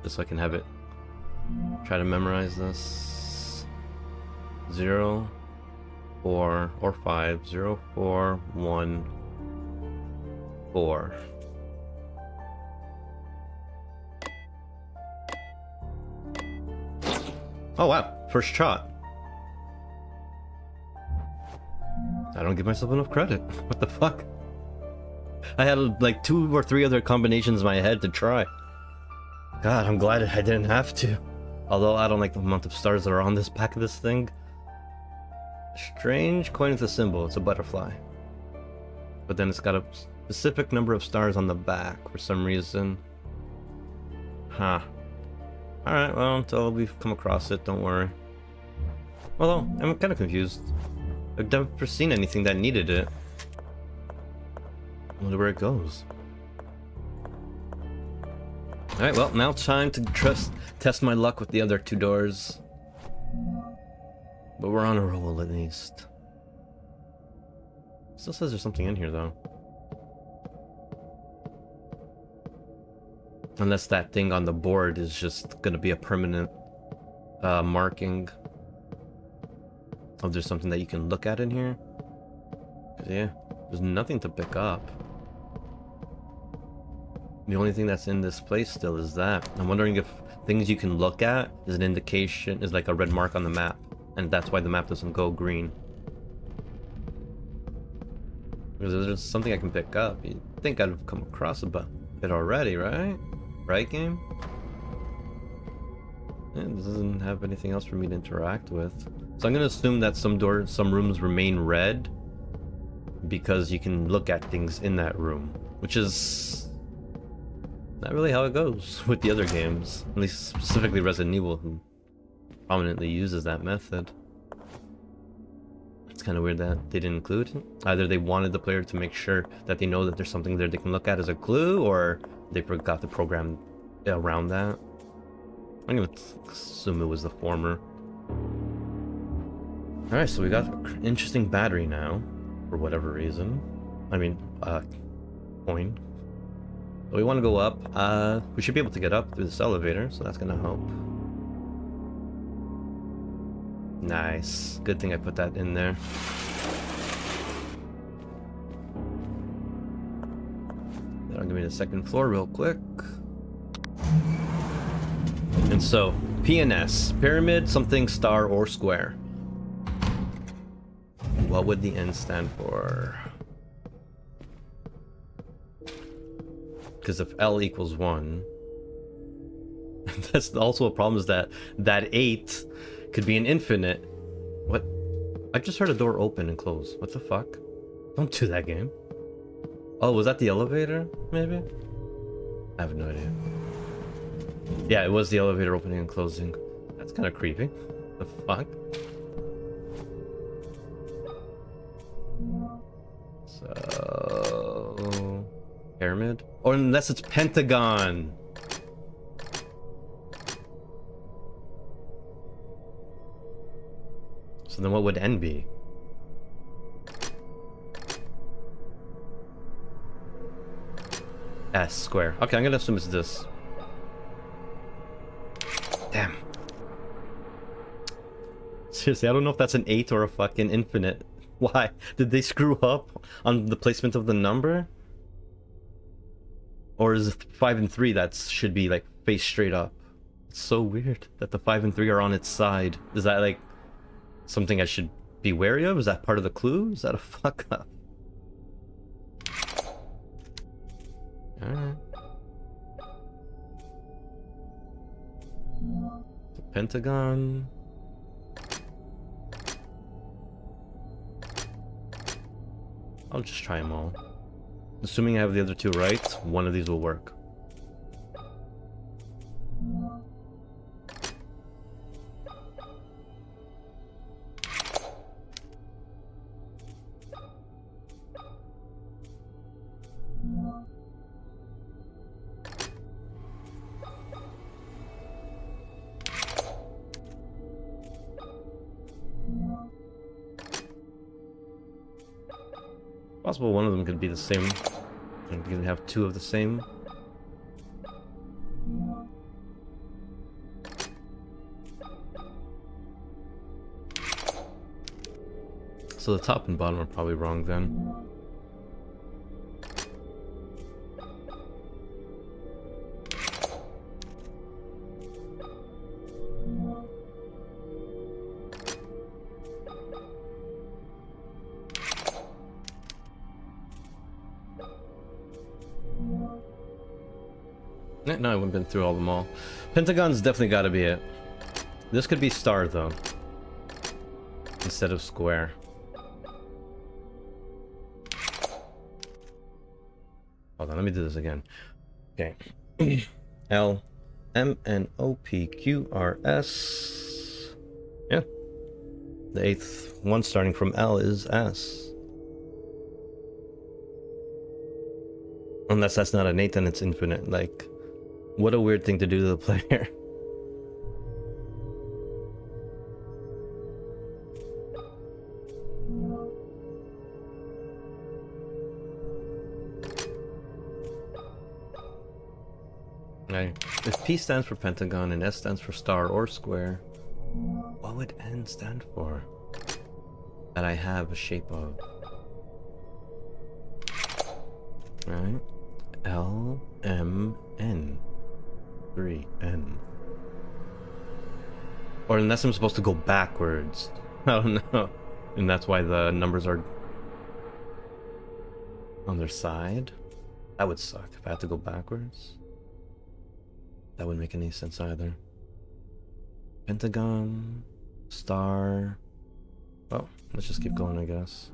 Speaker 1: just so I can have it. Try to memorize this. 0, 4, or 5. 0, 4, 1, 4. Oh wow, first shot. I don't give myself enough credit. What the fuck? I had like 2 or 3 other combinations in my head to try. God, I'm glad I didn't have to. Although I don't like the amount of stars that are on this pack of this thing. Strange coin with a symbol. It's a butterfly. But then it's got a specific number of stars on the back for some reason. Huh. Alright, well, until we've come across it, don't worry. Although, I'm kind of confused. I've never seen anything that needed it. I wonder where it goes. Alright, well, now it's time to test my luck with the other 2 doors. But we're on a roll, at least. Still says there's something in here, though. Unless that thing on the board is just gonna be a permanent marking. Oh, there's something that you can look at in here? Yeah, there's nothing to pick up. The only thing that's in this place still is that. I'm wondering if things you can look at is an indication, is like a red mark on the map. And that's why the map doesn't go green. Because if there's something I can pick up, you'd think I'd have come across it already, right? Right, game? Yeah, it doesn't have anything else for me to interact with. So I'm gonna assume that some rooms remain red because you can look at things in that room, which is not really how it goes with the other games, at least specifically Resident Evil, who prominently uses that method. It's kind of weird that they didn't include it. Either they wanted the player to make sure that they know that there's something there they can look at as a clue, or they forgot to program around that. I'm gonna assume it was the former. Alright, so we got an interesting battery now, for whatever reason. I mean, coin. So we want to go up. We should be able to get up through this elevator, so that's gonna help. Nice. Good thing I put that in there. That'll give me the 2nd floor real quick. And so, PNS. Pyramid, something, star, or square. What would the N stand for? Because if L equals 1, that's also a problem, is that 8 could be an infinite. What? I just heard a door open and close. What the fuck? Don't do that, game. Oh, was that the elevator? Maybe? I have no idea. Yeah, it was the elevator opening and closing. That's kind of creepy. The fuck? So... pyramid? Or unless it's pentagon! So then what would N be? S square. Okay, I'm gonna assume it's this. Damn. Seriously, I don't know if that's an 8 or a fucking infinite. Why? Did they screw up on the placement of the number? Or is it 5 and 3 that should be like face straight up? It's so weird that the 5 and 3 are on its side. Is that like something I should be wary of? Is that part of the clue? Is that a fuck up? Alright. Pentagon. I'll just try them all. Assuming I have the other 2 right, one of these will work. Possible one of them could be the same. And we can have two of the same. So the top and bottom are probably wrong then. No, I haven't been through all of them all. Pentagon's definitely got to be it. This could be star though, instead of square. Hold on, let me do this again. Okay. L, M, N, O, P, Q, R, S. Yeah. The eighth one starting from L is S. Unless that's not an 8, then it's infinite. Like, what a weird thing to do to the player. Right. If P stands for pentagon and S stands for star or square, what would N stand for? That I have a shape of. Right? L, M, N. 3, N. Or unless I'm supposed to go backwards. I don't know. And that's why the numbers are on their side. That would suck if I had to go backwards. That wouldn't make any sense either. Pentagon, star. Oh, let's just keep going, I guess.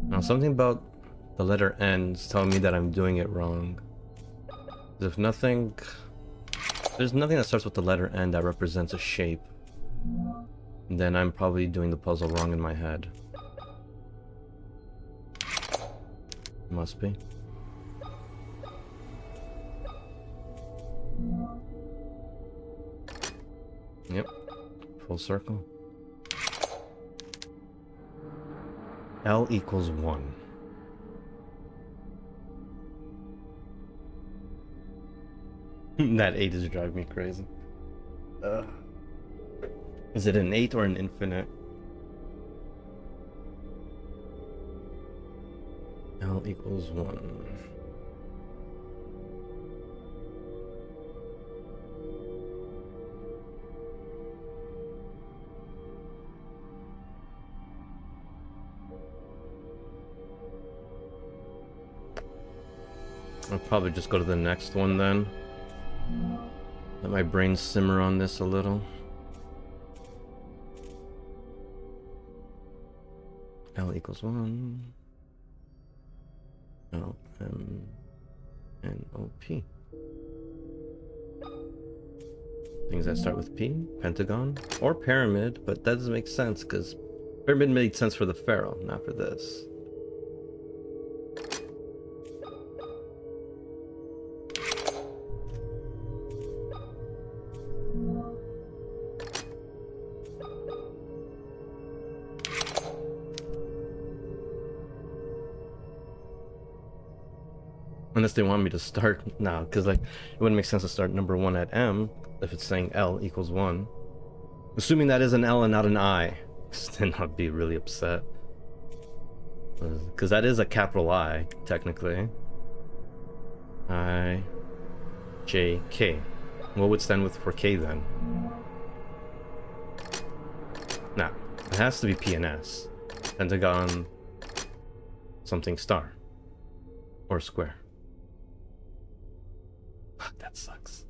Speaker 1: Now, something about the letter N is telling me that I'm doing it wrong. If nothing... There's nothing that starts with the letter N that represents a shape. Then I'm probably doing the puzzle wrong in my head. Must be. Yep. Full circle. L equals 1. That 8 is driving me crazy. Is it an 8 or an infinite? L equals 1. I'll probably just go to the next one then. Let my brain simmer on this a little. L equals 1. L, M, N, O, P. Things that start with P, pentagon, or pyramid, but that doesn't make sense because pyramid made sense for the pharaoh, not for this. Unless they want me to start now, because like it wouldn't make sense to start number 1 at M if it's saying L equals 1. Assuming that is an L and not an I, then I'd be really upset. Because that is a capital I, technically. I, J, K. What would stand with for K then? Nah, it has to be P and S. Pentagon, something star. Or square. That sucks.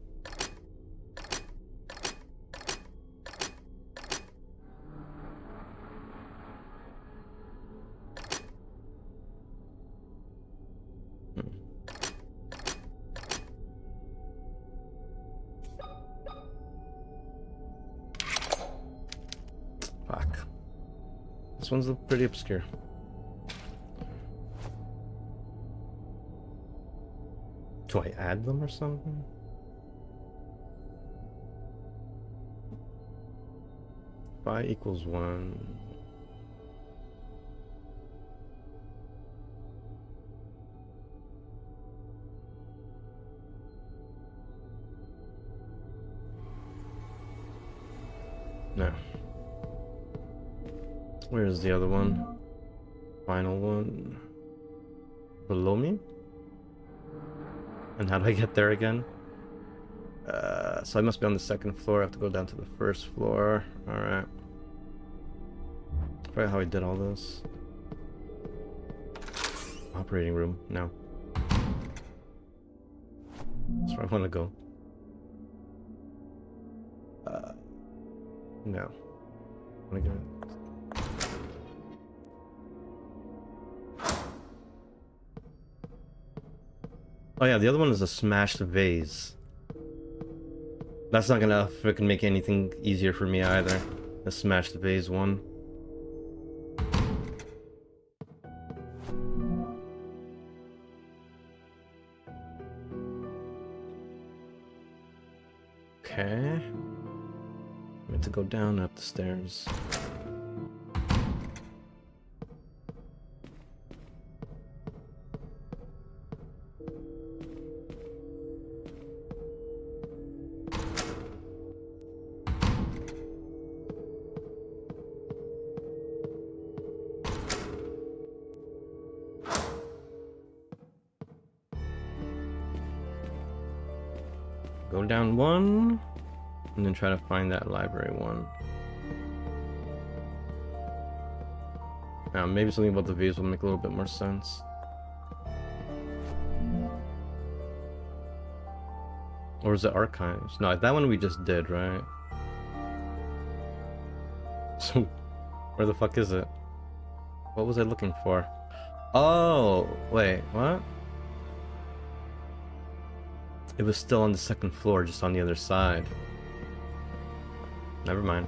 Speaker 1: one's pretty obscure. Do I add them or something? Phi equals 1. No. Where's the other one? Final one. Below me? And how do I get there again? So I must be on the second floor. I have to go down to the first floor. Alright. I forgot how I did all this. Operating room. No. That's where I want to go. No. I want to go. Oh yeah, the other one is a smashed vase. That's not gonna freaking make anything easier for me either. The smashed vase one. Okay. I have to go down up the stairs. Go down one, and then try to find that library one. Now, maybe something about the vase will make a little bit more sense. Or is it archives? No, that one we just did, right? So, where the fuck is it? What was I looking for? Oh, wait, what? It was still on the second floor, just on the other side. Never mind.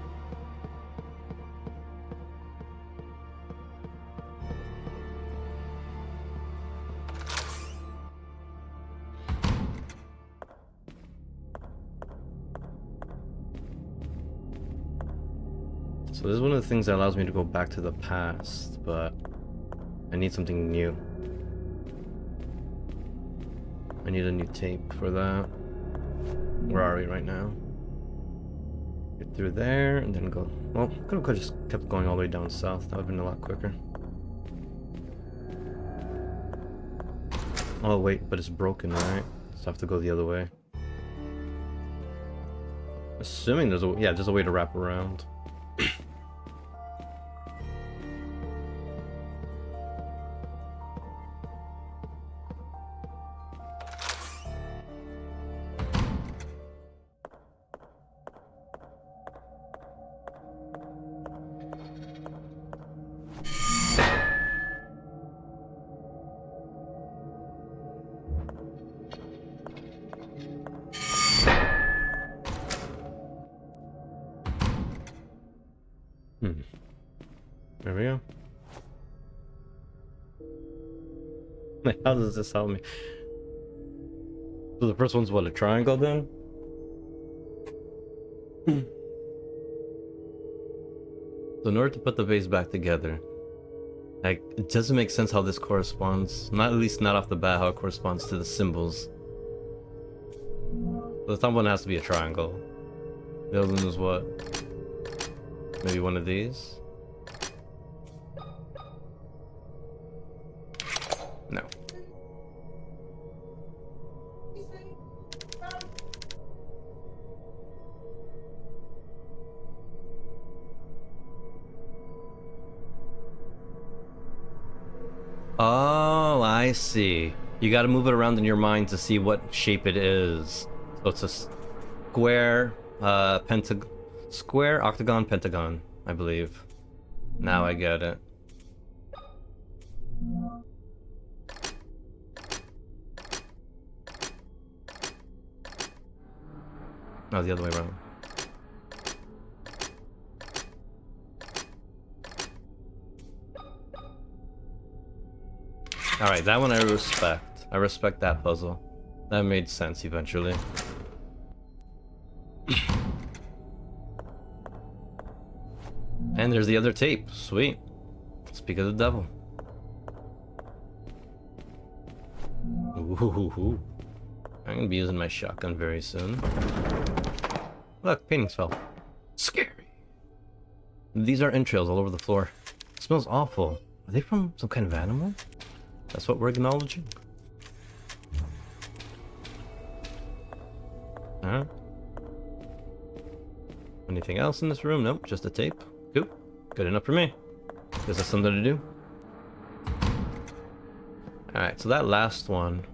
Speaker 1: So this is one of the things that allows me to go back to the past, but I need something new. I need a new tape for that. Where are we right now? Get through there and then go. Well, could have just kept going all the way down south. That would have been a lot quicker. Oh wait, but it's broken, right? So I have to go the other way. Assuming there's a there's a way to wrap around. There we go. How does this help me? So the first one's what, a triangle then? So in order to put the vase back together, like, it doesn't make sense how this corresponds. Not at least not off the bat how it corresponds to the symbols. The top one has to be a triangle. The other one is what? Maybe one of these? No. Oh, I see. You gotta move it around in your mind to see what shape it is. So it's a square, square, octagon, pentagon, I believe. Now I get it. No, the other way around. Alright, that one I respect. I respect that puzzle. That made sense eventually. And there's the other tape. Sweet. Speak of the devil. Ooh. I'm gonna be using my shotgun very soon. Look, paintings fell. Scary. These are entrails all over the floor. It smells awful. Are they from some kind of animal? That's what we're acknowledging. Alright. Anything else in this room? Nope, just a tape. Cool. Good enough for me. Gives us something to do. Alright, so that last one.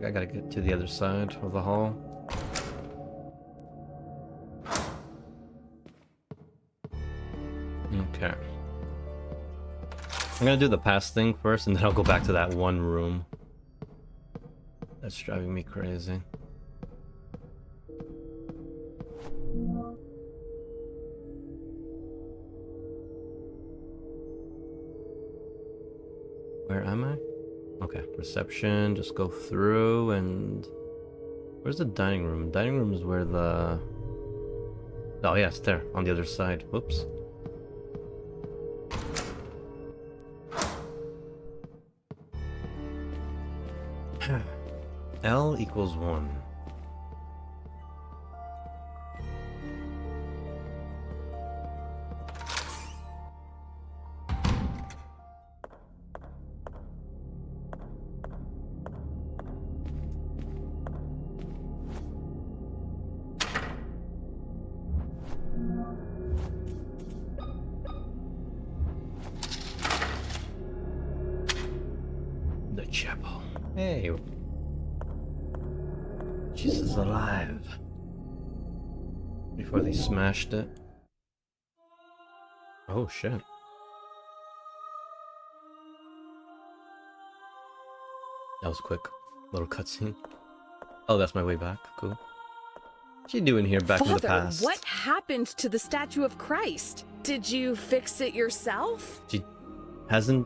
Speaker 1: I gotta get to the other side of the hall. Okay. I'm gonna do the past thing first, and then I'll go back to that one room. That's driving me crazy. Where am I? Okay, reception, just go through, and where's the dining room? Dining room is where the... Oh yeah, it's there, on the other side. Whoops. L equals 1. The chapel. Hey. Jesus is alive. Before they smashed it. Oh shit. That was quick. Little cutscene. Oh, that's my way back. Cool. What you doing here back in the past?
Speaker 2: What happened to the statue of Christ? Did you fix it yourself?
Speaker 1: She hasn't...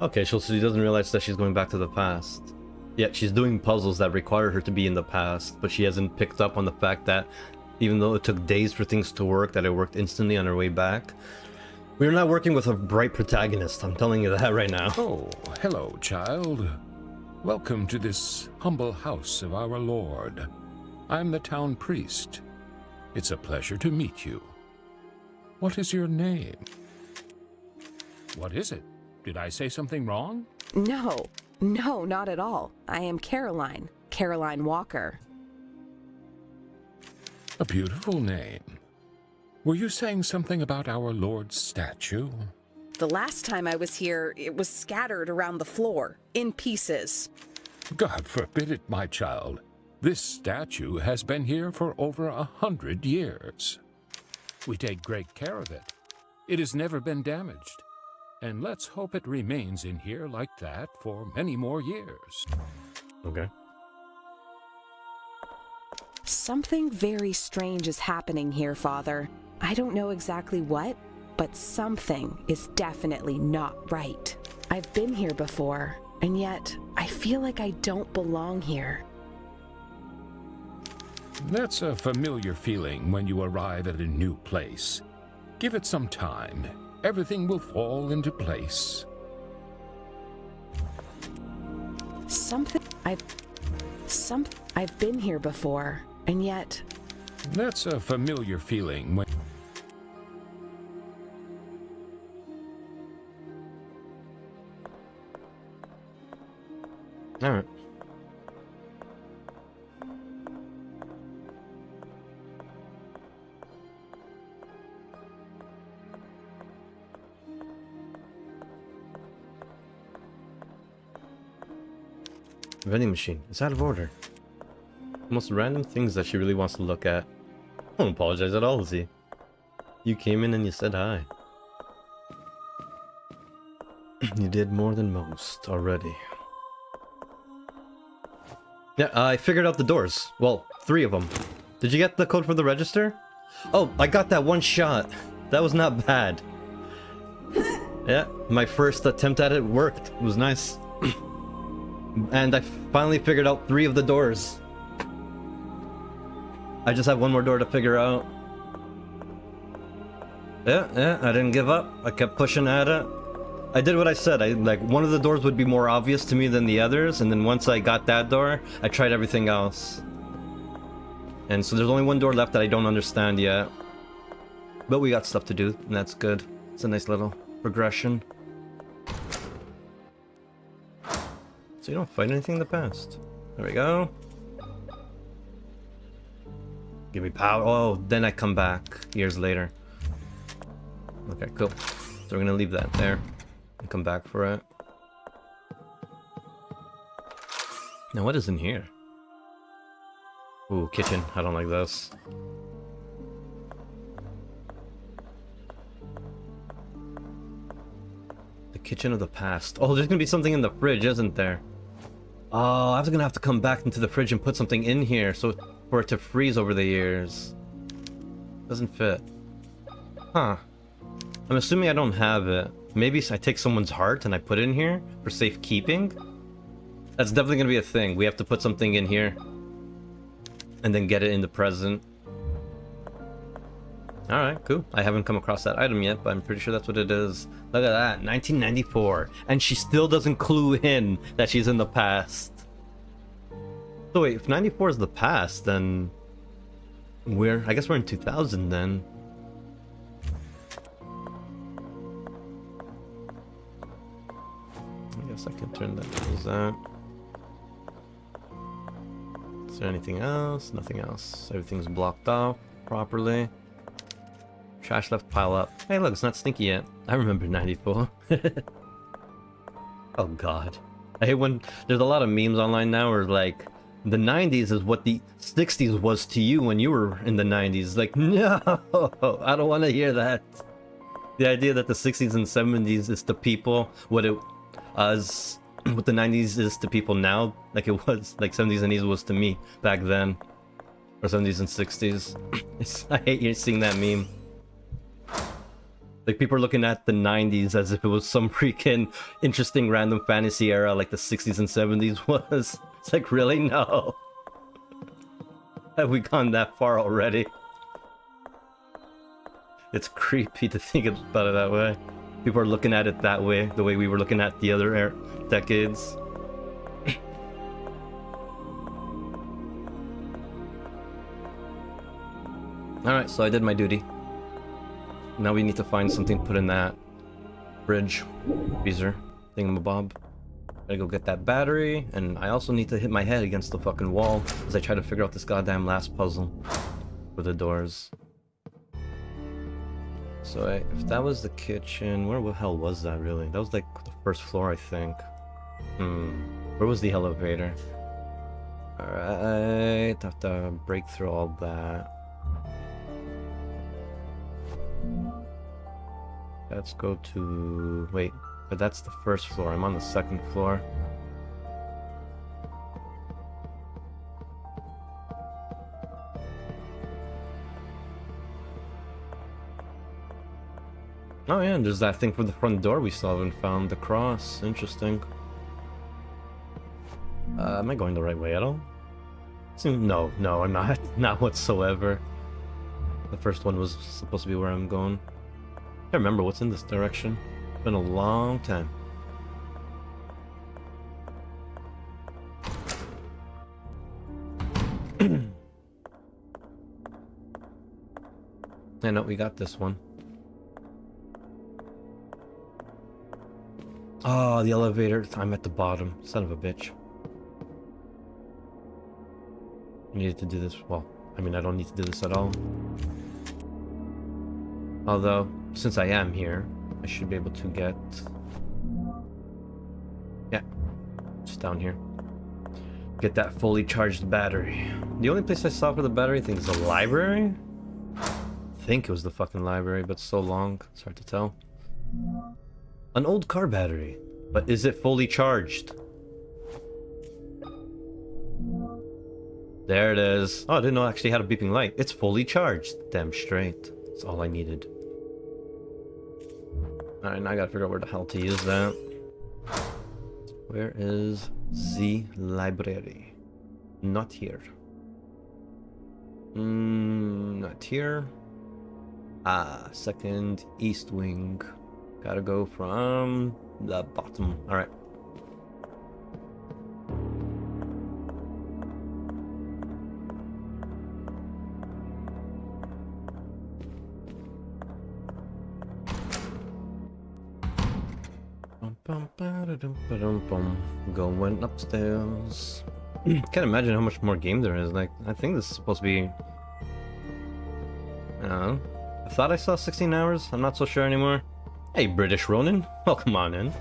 Speaker 1: Okay, so she doesn't realize that she's going back to the past. Yeah, she's doing puzzles that require her to be in the past, but she hasn't picked up on the fact that even though it took days for things to work, that it worked instantly on her way back. We're not working with a bright protagonist, I'm telling you that right now.
Speaker 3: Oh, hello, child. Welcome to this humble house of our Lord. I'm the town priest. It's a pleasure to meet you. What is your name? What is it? Did I say something wrong?
Speaker 2: No, not at all. I am Caroline Walker.
Speaker 3: A beautiful name. Were you saying something about our Lord's statue?
Speaker 2: The last time I was here, it was scattered around the floor, in pieces.
Speaker 3: God forbid it, my child. This statue has been here for over 100 years. We take great care of it. It has never been damaged. And let's hope it remains in here like that for many more years.
Speaker 1: Okay.
Speaker 2: Something very strange is happening here, Father. I don't know exactly what, but something is definitely not right. I've been here before, and yet I feel like I don't belong here.
Speaker 3: That's a familiar feeling when you arrive at a new place. Give it some time. Everything will fall into place.
Speaker 2: I've been here before, and yet...
Speaker 3: That's a familiar feeling when...
Speaker 1: Alright. Vending machine. It's out of order. Most random things that she really wants to look at. I don't apologize at all, Z. You came in and you said hi. You did more than most already. Yeah, I figured out the doors. Well, 3 of them. Did you get the code for the register? Oh, I got that one shot. That was not bad. Yeah, my first attempt at it worked. It was nice. And I finally figured out 3 of the doors. I just have one more door to figure out. Yeah, I didn't give up. I kept pushing at it. I did what I said. Like, one of the doors would be more obvious to me than the others, and then once I got that door, I tried everything else. And so there's only one door left that I don't understand yet. But we got stuff to do, and that's good. It's a nice little progression. So you don't fight anything in the past. There we go. Give me power. Oh, then I come back years later. Okay, cool. So we're gonna leave that there and come back for it. Now what is in here? Ooh, kitchen. I don't like this. The kitchen of the past. Oh, there's gonna be something in the fridge, isn't there? Oh, I was gonna have to come back into the fridge and put something in here so for it to freeze over the years. Doesn't fit. Huh. I'm assuming I don't have it. Maybe I take someone's heart and I put it in here for safekeeping? That's definitely gonna be a thing. We have to put something in here and then get it in the present. Alright, cool. I haven't come across that item yet, but I'm pretty sure that's what it is. Look at that, 1994. And she still doesn't clue in that she's in the past. So wait, if 94 is the past, then... I guess we're in 2000 then. I guess I can turn that to that. Is there anything else? Nothing else. Everything's blocked off properly. Trash left pile up. Hey look, it's not stinky yet. I remember 94. Oh god. I hate when there's a lot of memes online now where like the 90s is what the 60s was to you when you were in the 90s. Like, no, I don't want to hear that. The idea that the 60s and 70s is to people what it was, what the 90s is to people now, like it was, like 70s and 80s was to me back then, or 70s and 60s. I hate seeing that meme. Like people are looking at the 90s as if it was some freaking interesting random fantasy era like the 60s and 70s was. It's like, really? No. Have we gone that far already? It's creepy to think about it that way. People are looking at it that way, the way we were looking at the other decades. Alright, so I did my duty. Now we need to find something to put in that fridge, freezer, thingamabob. Gotta go get that battery, and I also need to hit my head against the fucking wall as I try to figure out this goddamn last puzzle for the doors. So if that was the kitchen, where the hell was that really? That was like the first floor, I think. Where was the elevator? Alright, have to break through all that. Let's go to... wait, but that's the first floor. I'm on the second floor. Oh yeah, and there's that thing for the front door we still haven't found. The cross. Interesting. Am I going the right way at all? No, I'm not. Not whatsoever. The first one was supposed to be where I'm going. I can't remember what's in this direction. It's been a long time. I know we got this one. Oh, the elevator. I'm at the bottom. Son of a bitch. I needed to do this. Well, I mean, I don't need to do this at all. Although, since I am here, I should be able to get... yeah, just down here. Get that fully charged battery. The only place I saw for the battery, I think, is the library? I think it was the fucking library, but so long, it's hard to tell. An old car battery. But is it fully charged? There it is. Oh, I didn't know it actually had a beeping light. It's fully charged. Damn straight. That's all I needed. Alright, now I gotta figure out where the hell to use that. Where is the library? Not here. Not here. Ah, second east wing. Gotta go from the bottom. Alright. Going upstairs. Can't imagine how much more game there is. Like, I think this is supposed to be... I don't know. I thought I saw 16 hours. I'm not so sure anymore. Hey, British Ronin. Welcome on in.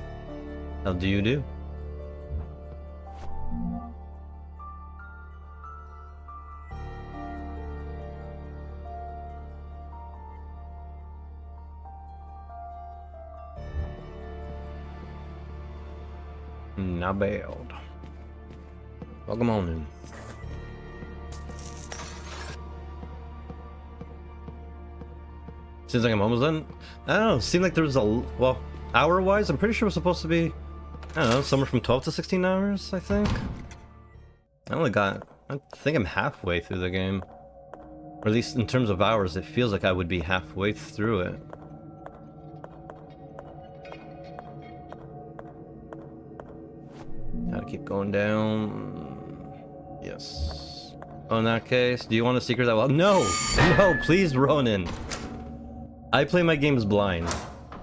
Speaker 1: How do you do? Not bad. Welcome on in. Seems like I'm almost done. I don't know. Seemed like there was a... Well, hour-wise, I'm pretty sure it was supposed to be... I don't know, somewhere from 12 to 16 hours, I think. I only got... I think I'm halfway through the game. Or at least in terms of hours, it feels like I would be halfway through it. Gotta keep going down. Yes. Oh, in that case, do you want a secret that well? No! No, please, Ronin! I play my games blind.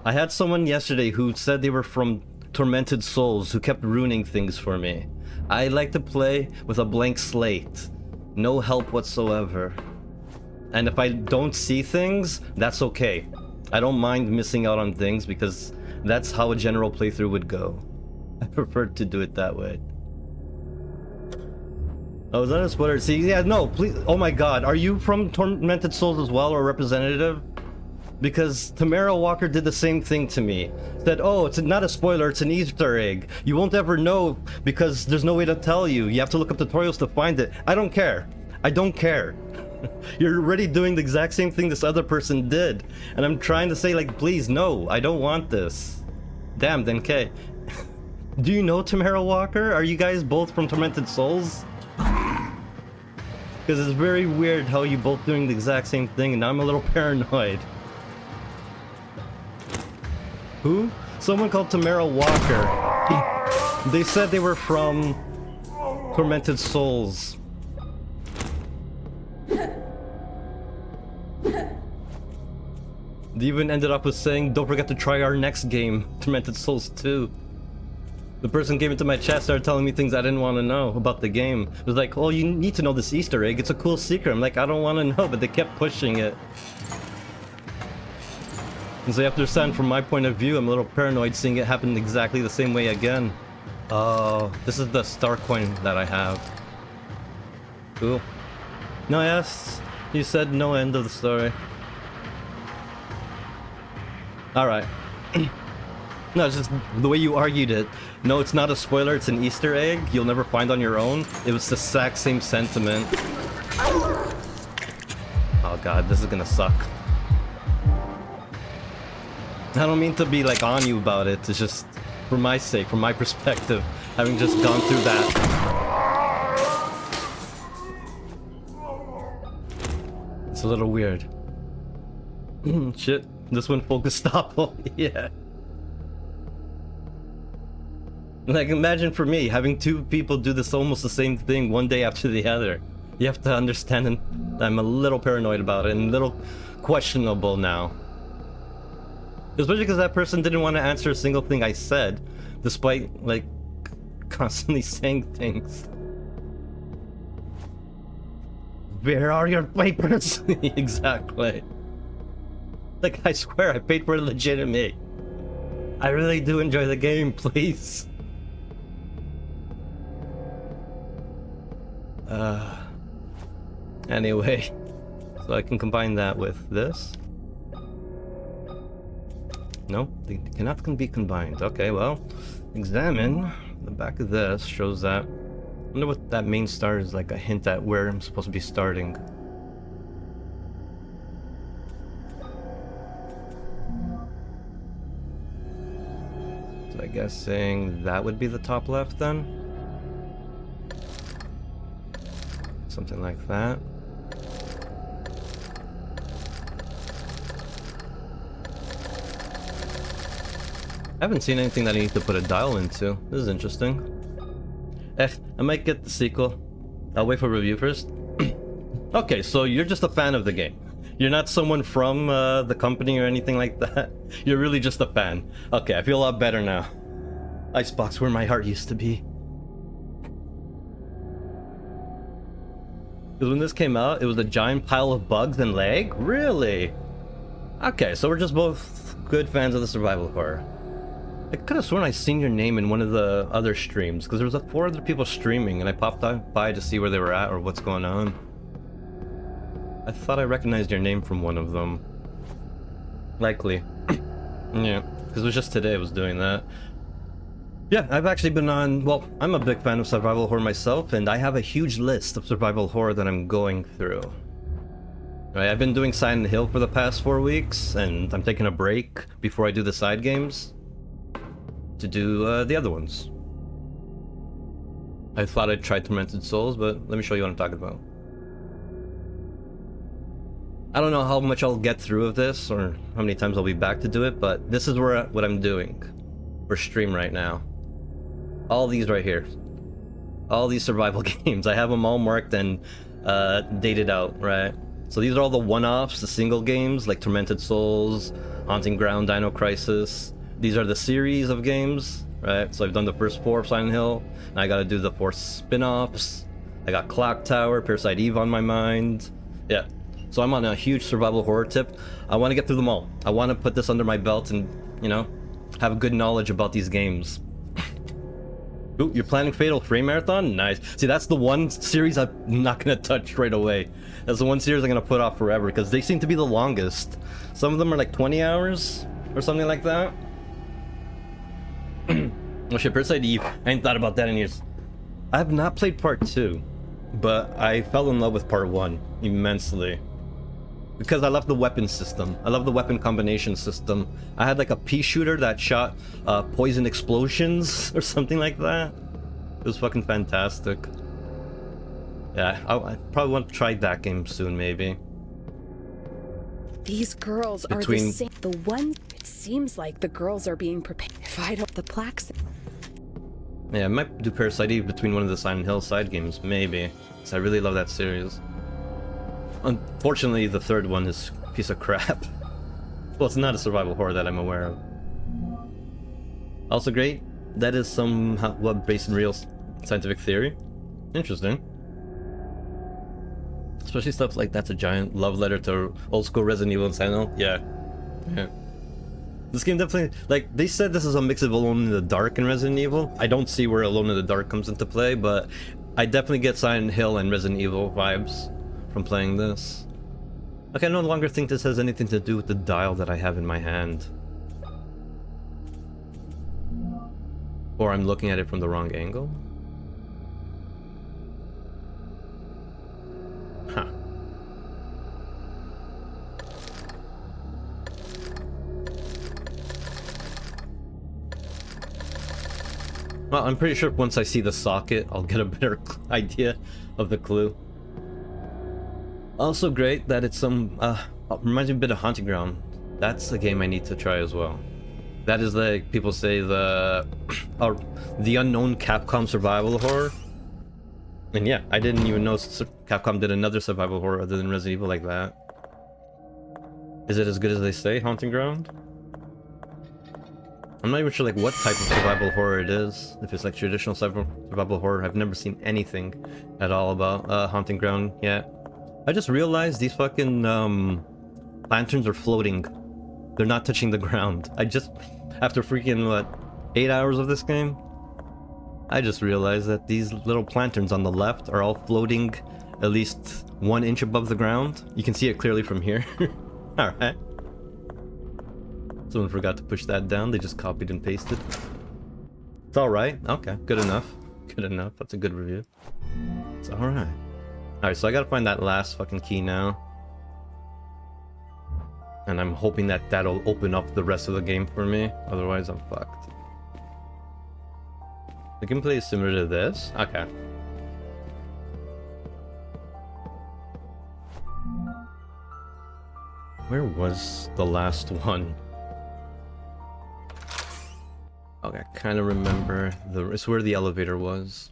Speaker 1: I had someone yesterday who said they were from Tormented Souls who kept ruining things for me. I like to play with a blank slate. No help whatsoever. And if I don't see things, that's okay. I don't mind missing out on things because that's how a general playthrough would go. I prefer to do it that way. Oh, is that a spoiler? See, yeah, no, please. Oh my god, are you from Tormented Souls as well, or a representative? Because Tamara Walker did the same thing to me. Said, oh, it's not a spoiler, it's an Easter egg. You won't ever know because there's no way to tell you. You have to look up tutorials to find it. I don't care. I don't care. You're already doing the exact same thing this other person did. And I'm trying to say, like, please, no, I don't want this. Damn, Denke. Do you know Tamara Walker? Are you guys both from Tormented Souls? Because it's very weird how you both doing the exact same thing and I'm a little paranoid. Who? Someone called Tamara Walker. They said they were from Tormented Souls. They even ended up with saying, don't forget to try our next game, Tormented Souls 2. The person came into my chat, started telling me things I didn't want to know about the game. It was like, oh, you need to know this Easter egg. It's a cool secret. I'm like, I don't want to know, but they kept pushing it. And so you have to understand, from my point of view, I'm a little paranoid seeing it happen exactly the same way again. Oh, this is the star coin that I have. Cool. No, yes, you said no, end of the story. Alright. No, it's just the way you argued it. No, it's not a spoiler, it's an Easter egg you'll never find on your own. It was the exact same sentiment. Oh god, this is gonna suck. I don't mean to be like on you about it, it's just for my sake, from my perspective, having just gone through that. It's a little weird. Shit, this one full Gestapo, yeah. Like, imagine for me, having two people do this almost the same thing one day after the other. You have to understand, and I'm a little paranoid about it, and a little questionable now. Especially because that person didn't want to answer a single thing I said, despite, like, constantly saying things. Where are your papers? Exactly. Like, I swear, I paid for it legitimate. I really do enjoy the game, please. Anyway, so I can combine that with this. No, they cannot be combined. Okay, well, examine the back of this. Shows that. I wonder what that main star is, like a hint at where I'm supposed to be starting. So I guess saying that would be the top left then? Something like that. I haven't seen anything that I need to put a dial into. This is interesting. I might get the sequel. I'll wait for review first. Okay, so you're just a fan of the game. You're not someone from the company or anything like that. You're really just a fan. Okay, I feel a lot better now. Icebox, where my heart used to be. Because when this came out, it was a giant pile of bugs and lag? Really? Okay, so we're just both good fans of the survival horror. I could have sworn I seen your name in one of the other streams, because there was like 4 other people streaming, and I popped by to see where they were at or what's going on. I thought I recognized your name from one of them. Likely. Yeah, because it was just today I was doing that. Yeah, I've actually been on... Well, I'm a big fan of survival horror myself, and I have a huge list of survival horror that I'm going through. Right, I've been doing Silent Hill for the past 4 weeks, and I'm taking a break before I do the side games to do the other ones. I thought I'd try Tormented Souls, but let me show you what I'm talking about. I don't know how much I'll get through of this, or how many times I'll be back to do it, but this is what I'm doing for stream right now. All these right here. All these survival games. I have them all marked and dated out, right? So these are all the one-offs, the single games, like Tormented Souls, Haunting Ground, Dino Crisis. These are the series of games, right? So I've done the first 4 of Silent Hill, and I gotta do the 4 spin-offs. I got Clock Tower, Parasite Eve on my mind. Yeah. So I'm on a huge survival horror tip. I want to get through them all. I want to put this under my belt and, you know, have a good knowledge about these games. Ooh, you're planning Fatal Frame Marathon? Nice. See, that's the one series I'm not going to touch right away. That's the one series I'm going to put off forever, because they seem to be the longest. Some of them are like 20 hours or something like that. Oh shit, Parasite Eve. I ain't thought about that in years. I have not played part 2, but I fell in love with part 1 immensely. Because I love the weapon system. I love the weapon combination system. I had like a pea shooter that shot poison explosions or something like that. It was fucking fantastic. Yeah, I probably want to try that game soon, maybe.
Speaker 2: These girls are the same. The one, it seems like the girls are being prepared. If I don't, the plaques.
Speaker 1: Yeah, I might do Parasite Eve between one of the Silent Hill side games, maybe. Because I really love that series. Unfortunately, the third one is a piece of crap. Well, it's not a survival horror that I'm aware of. Also great, that is somewhat based in real scientific theory. Interesting. Especially stuff like that's a giant love letter to old school Resident Evil and Silent Hill. Yeah. This game definitely, like, they said this is a mix of Alone in the Dark and Resident Evil. I don't see where Alone in the Dark comes into play, but I definitely get Silent Hill and Resident Evil vibes from playing this. Okay, I no longer think this has anything to do with the dial that I have in my hand. Or I'm looking at it from the wrong angle. Huh. Well, I'm pretty sure once I see the socket, I'll get a better idea of the clue. Also great that it's some, reminds me a bit of Haunting Ground. That's a game I need to try as well. That is like, people say the unknown Capcom survival horror. And yeah, I didn't even know Capcom did another survival horror other than Resident Evil like that. Is it as good as they say, Haunting Ground? I'm not even sure like what type of survival horror it is. If it's like traditional survival horror, I've never seen anything at all about Haunting Ground yet. I just realized these fucking lanterns are floating. They're not touching the ground. After freaking, what, 8 hours of this game? I just realized that these little lanterns on the left are all floating at least 1 inch above the ground. You can see it clearly from here. Alright. Someone forgot to push that down. They just copied and pasted. It's alright. Okay, good enough. Good enough. That's a good review. It's alright. Alright, so I gotta find that last fucking key now. And I'm hoping that that'll open up the rest of the game for me. Otherwise, I'm fucked. The gameplay is similar to this? Okay. Where was the last one? Okay, I kind of remember it's where the elevator was.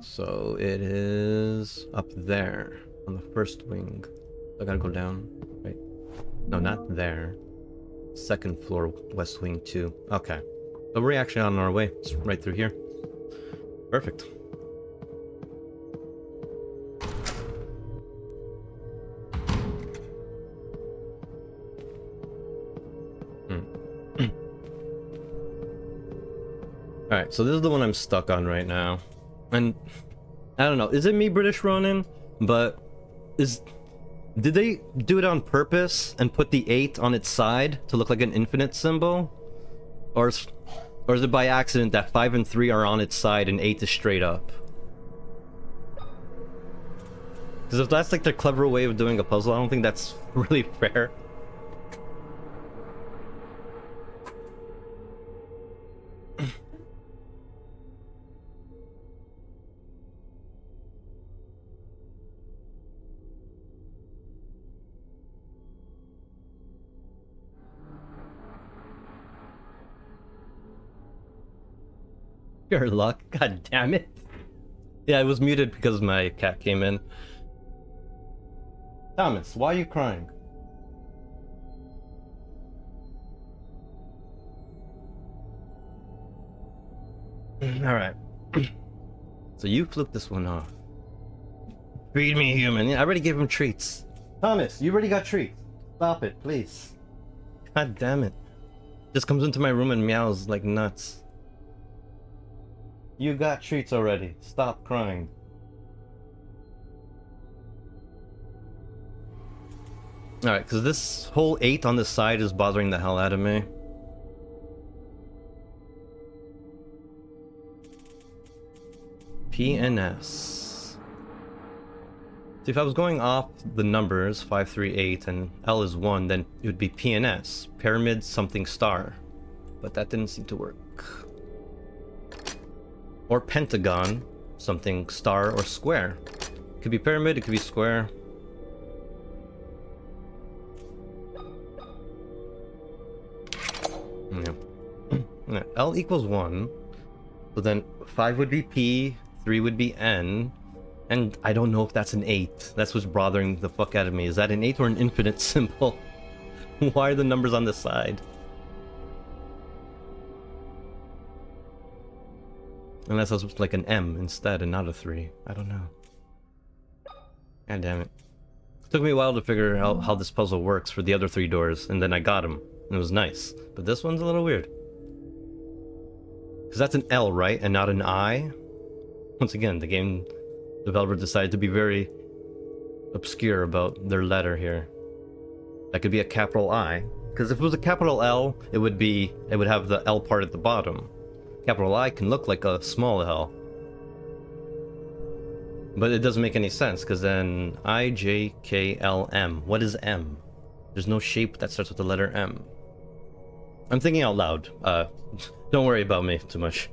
Speaker 1: So it is up there on the first wing. I gotta go down. Wait. No, not there. Second floor, west wing 2. Okay. So we're actually on our way. It's right through here. Perfect. Alright, so this is the one I'm stuck on right now. And I don't know, is it me, British Ronin? But did they do it on purpose and put the 8 on its side to look like an infinite symbol? Or is it by accident that 5 and 3 are on its side and 8 is straight up? Because if that's like their clever way of doing a puzzle, I don't think that's really fair. Your luck, god damn it. Yeah, I was muted because my cat came in. Thomas, why are you crying? Alright. So you flipped this one off. Feed me, human. Yeah, I already gave him treats. Thomas, you already got treats. Stop it, please. God damn it. Just comes into my room and meows like nuts. You got treats already. Stop crying. Alright, because this whole 8 on the side is bothering the hell out of me. P and S. See, if I was going off the numbers, 5, 3, 8, and L is 1, then it would be P and S. Pyramid something star. But that didn't seem to work. Or pentagon, something star or square. It could be pyramid, it could be square. Yeah. L equals 1. So then 5 would be P, 3 would be N, and I don't know if that's an 8. That's what's bothering the fuck out of me. Is that an 8 or an infinite symbol? Why are the numbers on the side? Unless it was like an M instead and not a 3. I don't know. God damn it. It took me a while to figure out how this puzzle works for the other 3 doors, and then I got them. And it was nice. But this one's a little weird. Because that's an L, right? And not an I? Once again, the game developer decided to be very obscure about their letter here. That could be a capital I. Because if it was a capital L, it would have the L part at the bottom. Capital I can look like a small L. But it doesn't make any sense, because then I, J, K, L, M. What is M? There's no shape that starts with the letter M. I'm thinking out loud. Don't worry about me too much.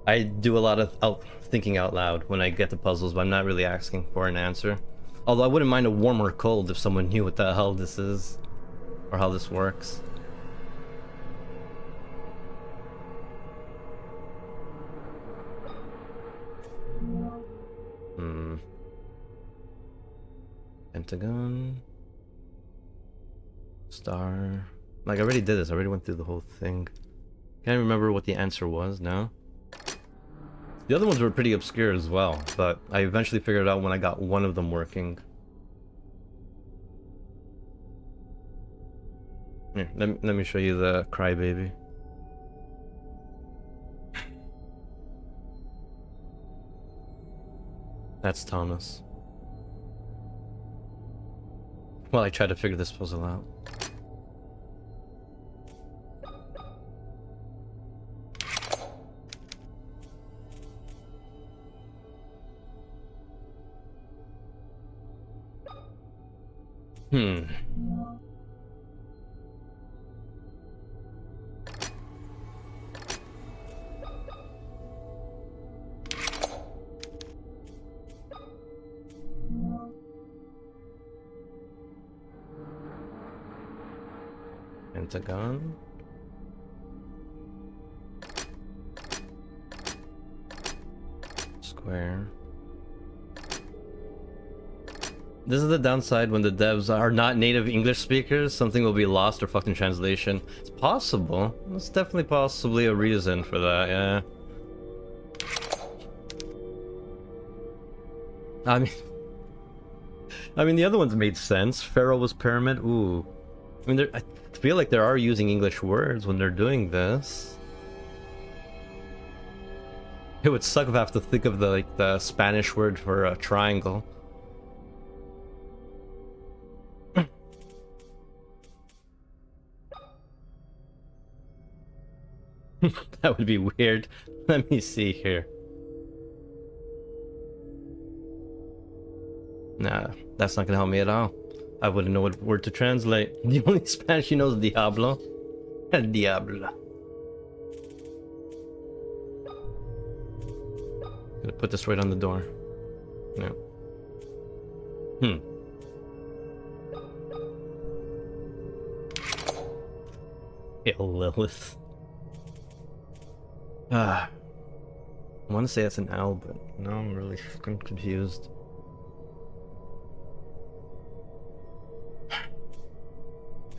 Speaker 1: I do a lot of thinking out loud when I get the puzzles, but I'm not really asking for an answer. Although I wouldn't mind a warm or cold if someone knew what the hell this is. Or how this works. Pentagon. Star. Like, I already did this. I already went through the whole thing. Can't remember what the answer was now. The other ones were pretty obscure as well, but I eventually figured it out when I got one of them working. Here, let me show you the crybaby. That's Thomas. Well, I tried to figure this puzzle out. Hmm. Pentagon. Square. This is the downside when the devs are not native English speakers. Something will be lost or fucked in translation. It's possible. It's definitely possibly a reason for that, yeah. I mean, the other ones made sense. Pharaoh was pyramid. Ooh. I mean, I feel like they are using English words when they're doing this. It would suck if I have to think of the Spanish word for a triangle. That would be weird. Let me see here. Nah, that's not gonna help me at all. I wouldn't know what word to translate. The only Spanish he knows is Diablo. El Diablo. Gonna put this right on the door. No. Yeah, Lilith. I want to say that's an L, but no, I'm really fucking confused.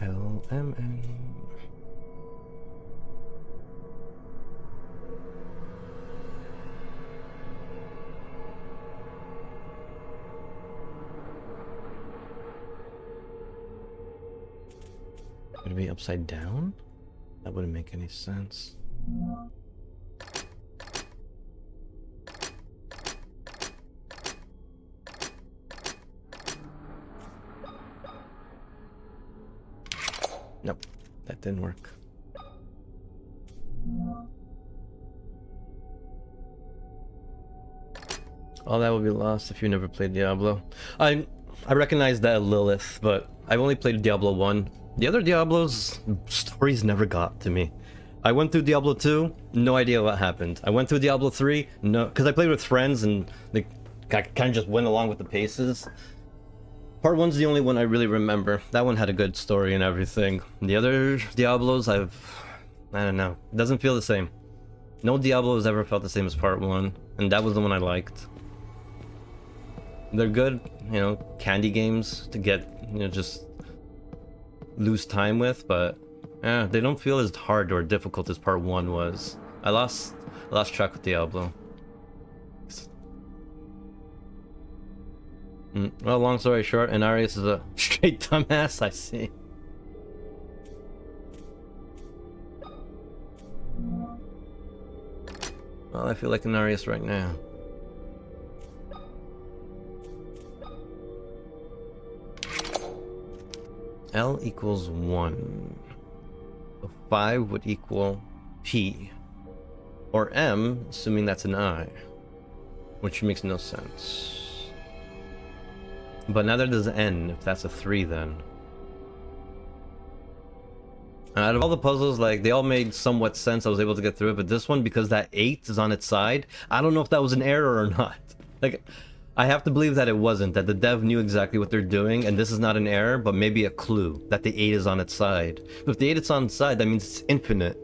Speaker 1: LMN. Gonna be upside down? That wouldn't make any sense. Nope, that didn't work. All that will be lost if you never played Diablo. I recognize that Lilith, but I've only played Diablo 1. The other Diablos stories never got to me. I went through Diablo 2, no idea what happened. I went through Diablo 3, no, because I played with friends and they kind of just went along with the paces. Part 1's the only one I really remember. That one had a good story and everything. The other Diablos, I don't know. It doesn't feel the same. No Diablo has ever felt the same as Part 1, and that was the one I liked. They're good, you know, candy games to get, you know, just lose time with, but yeah, they don't feel as hard or difficult as Part 1 was. I lost track with Diablo. Well, long story short, Inarius is a straight dumbass, I see. Well, I feel like Inarius right now. L equals 1. So 5 would equal P. Or M, assuming that's an I. Which makes no sense. But neither does N, if that's a 3 then. And out of all the puzzles, like, they all made somewhat sense. I was able to get through it, but this one, because that 8 is on its side, I don't know if that was an error or not. Like, I have to believe that it wasn't, that the dev knew exactly what they're doing, and this is not an error, but maybe a clue, that the 8 is on its side. But if the 8 is on its side, that means it's infinite.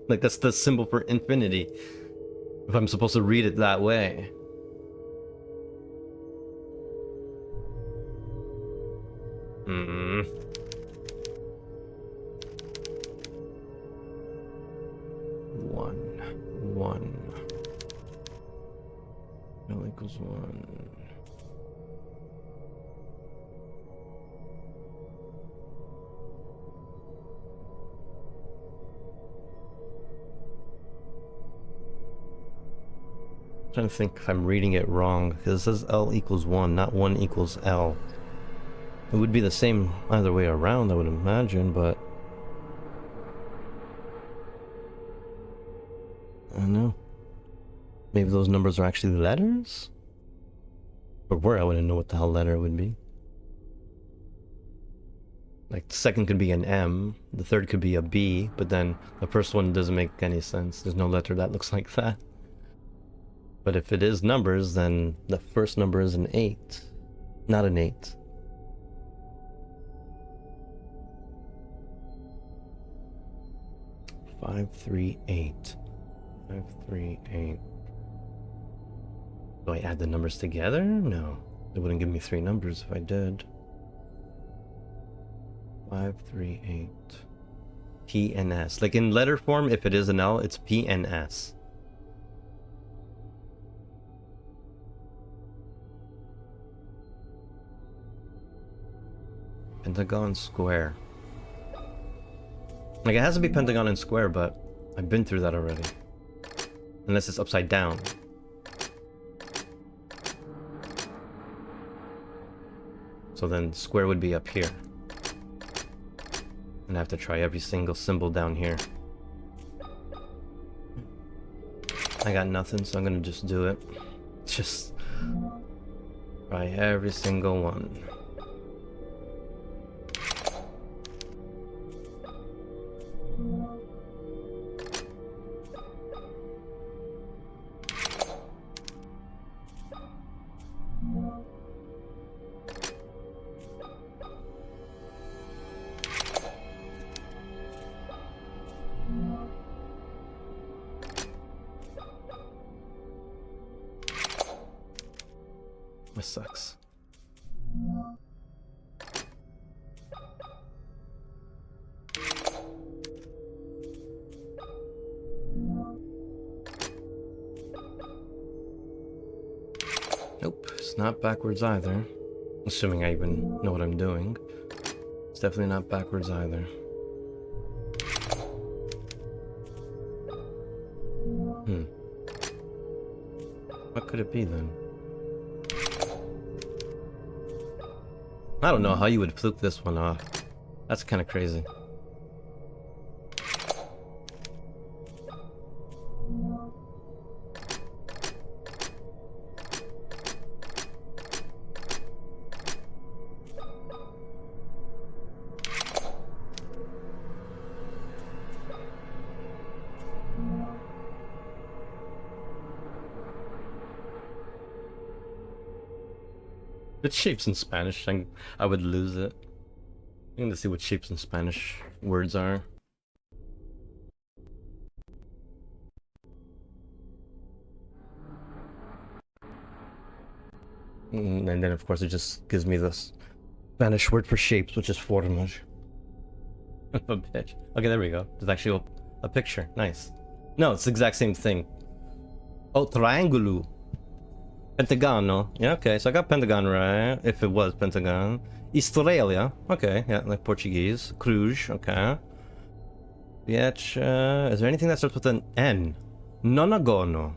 Speaker 1: Like, that's the symbol for infinity. If I'm supposed to read it that way. Hmm. One. L equals 1. I'm trying to think if I'm reading it wrong, because it says L equals 1, not 1 equals L. It would be the same either way around, I would imagine, but I don't know. Maybe those numbers are actually letters? Or where I wouldn't know what the hell letter it would be. Like, the second could be an M, the third could be a B, but then the first one doesn't make any sense. There's no letter that looks like that. But if it is numbers, then the first number is an 8, not an 8. Five, 3, 8. 5, 3, 8. Do I add the numbers together? No. It wouldn't give me 3 numbers if I did. 5, 3, 8. P and S. Like in letter form, if it is an L, it's P and S. Pentagon square. Like, it has to be pentagon and square, but I've been through that already. Unless it's upside down. So then square would be up here. And I have to try every single symbol down here. I got nothing, so I'm gonna just do it. Just try every single one. This sucks. Nope, it's not backwards either. Assuming I even know what I'm doing. It's definitely not backwards either. What could it be then? I don't know how you would fluke this one off. That's kind of crazy. It's shapes in Spanish. I would lose it. I'm gonna see what shapes in Spanish words are. And then of course it just gives me this Spanish word for shapes, which is formas. A bitch. Okay, there we go. There's actually a picture. Nice. No, it's the exact same thing. Oh, triangulo. Pentagano. Yeah, okay, so I got pentagon right, if it was pentagon. Estrela. Okay, yeah, like Portuguese. Cruz, okay. Vietch, is there anything that starts with an N? Nonagono.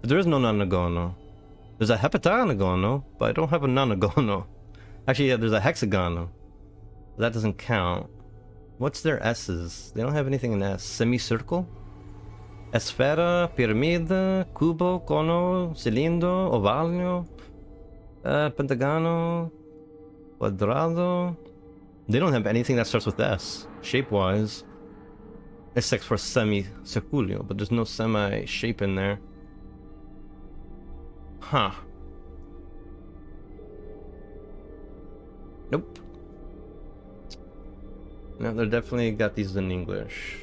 Speaker 1: But there is no nonagono. There's a heptagono, but I don't have a nonagono. Actually, yeah, there's a hexagono. That doesn't count. What's their S's? They don't have anything in S. Semicircle? Esfera, piramide, cubo, cono, cilindro, ovalio, pentagano, quadrado. They don't have anything that starts with S, shape-wise. Except for semicirculio, but there's no semi-shape in there. Huh. Nope. No, they're definitely got these in English.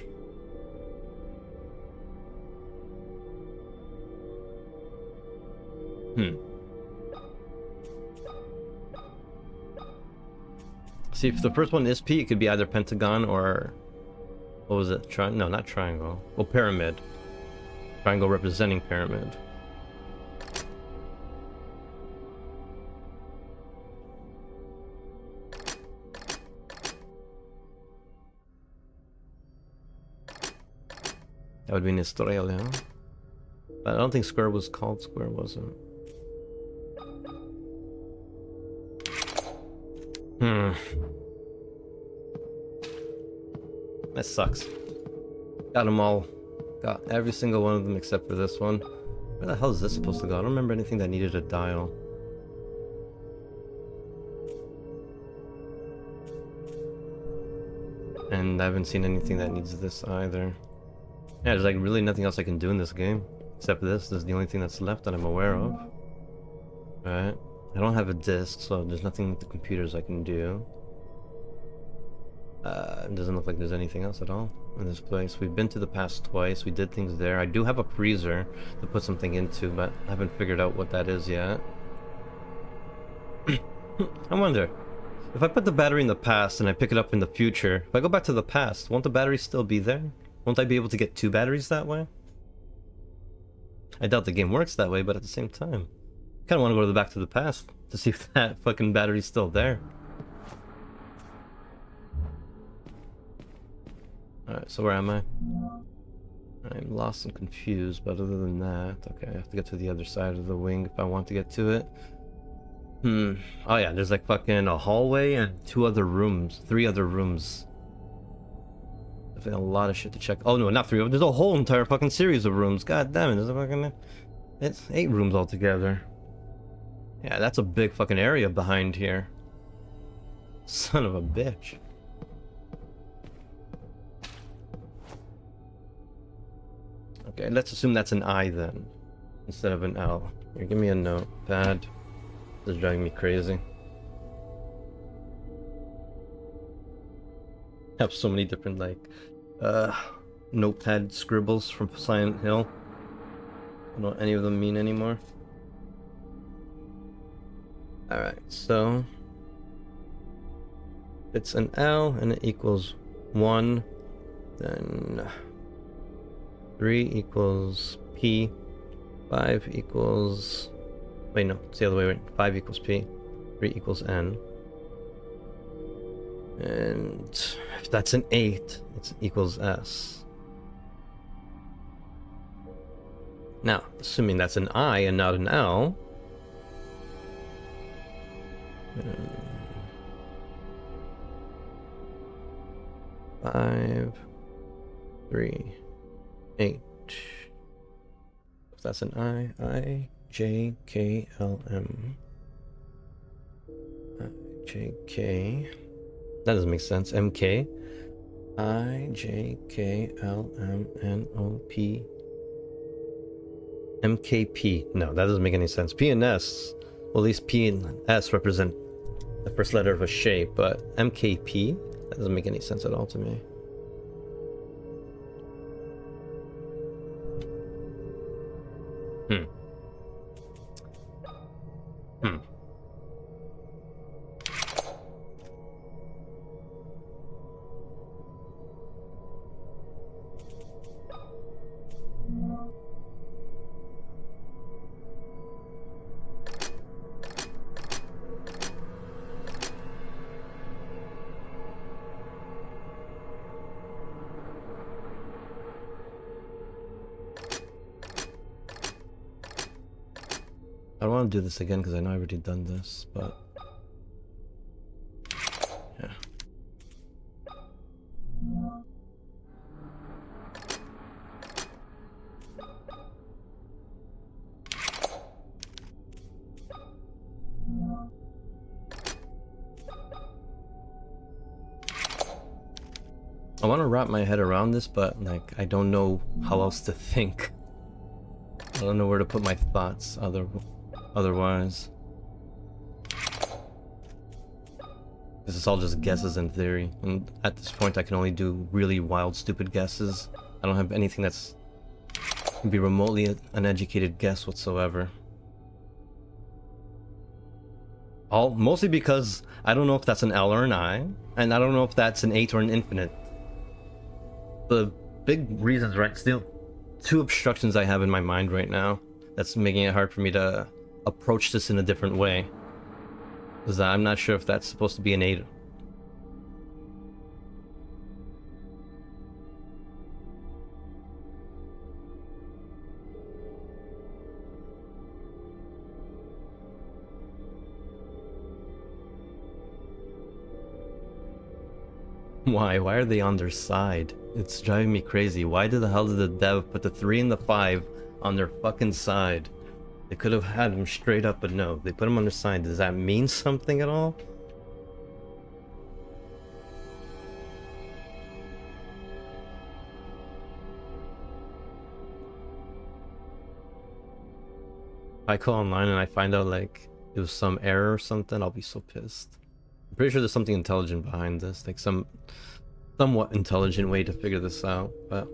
Speaker 1: See, if the first one is P, it could be either pentagon or... What was it? No, not triangle. Well, pyramid. Triangle representing pyramid. That would be in Australia. But I don't think square was called square, was it? That sucks. Got them all. Got every single one of them except for this one. Where the hell is this supposed to go? I don't remember anything that needed a dial. And I haven't seen anything that needs this either. Yeah, there's like really nothing else I can do in this game. Except this. This is the only thing that's left that I'm aware of. Alright. I don't have a disc, so there's nothing with the computers I can do. It doesn't look like there's anything else at all in this place. We've been to the past twice. We did things there. I do have a freezer to put something into, but I haven't figured out what that is yet. I wonder, if I put the battery in the past and I pick it up in the future, if I go back to the past, won't the battery still be there? Won't I be able to get 2 batteries that way? I doubt the game works that way, but at the same time, I kind of want to go to the back to the past to see if that fucking battery's still there. Alright, so where am I? I'm lost and confused, but other than that, okay, I have to get to the other side of the wing if I want to get to it. Oh yeah, there's like fucking a hallway and 2 other rooms, 3 other rooms. Definitely a lot of shit to check. Oh no, not 3. There's a whole entire fucking series of rooms. God damn it, there's a fucking... It's 8 rooms altogether. Yeah, that's a big fucking area behind here. Son of a bitch. Okay, let's assume that's an I then, instead of an L. Here, give me a notepad. This is driving me crazy. I have so many different, like, notepad scribbles from Silent Hill. I don't know what any of them mean anymore. Alright, so... it's an L and it equals 1, then... 3 equals P, 5 equals... wait, no, it's the other way around. 5 equals P, 3 equals N. And if that's an 8, it equals S. Now, assuming that's an I and not an L... 5, 3, 8. If that's an I, J, K, L, M. I, J, K. That doesn't make sense. M, K. I, J, K, L, M, N, O, P. M, K, P. No, that doesn't make any sense. P and S. Well, at least P and S represent the first letter of a shape, but M, K, P? That doesn't make any sense at all to me. I don't want to do this again because I know I've already done this, but... yeah. I want to wrap my head around this, but like I don't know how else to think. I don't know where to put my thoughts otherwise. This is all just guesses in theory, and at this point I can only do really wild, stupid guesses. I don't have anything that's can be remotely an educated guess whatsoever. Mostly because I don't know if that's an L or an I, and I don't know if that's an 8 or an infinite. The big reasons, right? Still, 2 obstructions I have in my mind right now that's making it hard for me to approach this in a different way. Because I'm not sure if that's supposed to be an 8. Why? Why are they on their side? It's driving me crazy. Why the hell did the dev put the 3 and the 5 on their fucking side? They could have had them straight up, but no. They put them on their side. Does that mean something at all? I call online and I find out like it was some error or something, I'll be so pissed. I'm pretty sure there's something intelligent behind this, like some somewhat intelligent way to figure this out, but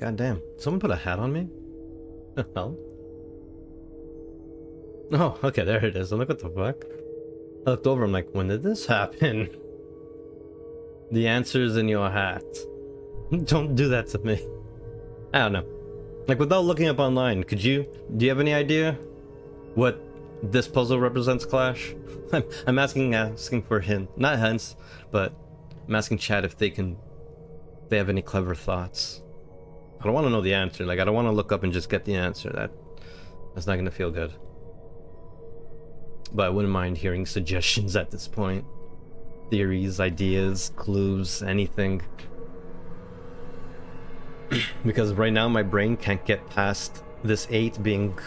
Speaker 1: goddamn, someone put a hat on me? The hell? Oh, okay, there it is. I'm like, what the fuck? I looked over, I'm like, when did this happen? The answer's in your hat. Don't do that to me. I don't know. Like, without looking up online, do you have any idea what this puzzle represents, Clash? I'm asking for hint, not hints, but I'm asking chat if they have any clever thoughts. I don't want to know the answer. Like, I don't want to look up and just get the answer. That's not gonna feel good. But I wouldn't mind hearing suggestions at this point. Theories, ideas, clues, anything. Because right now my brain can't get past this 8 being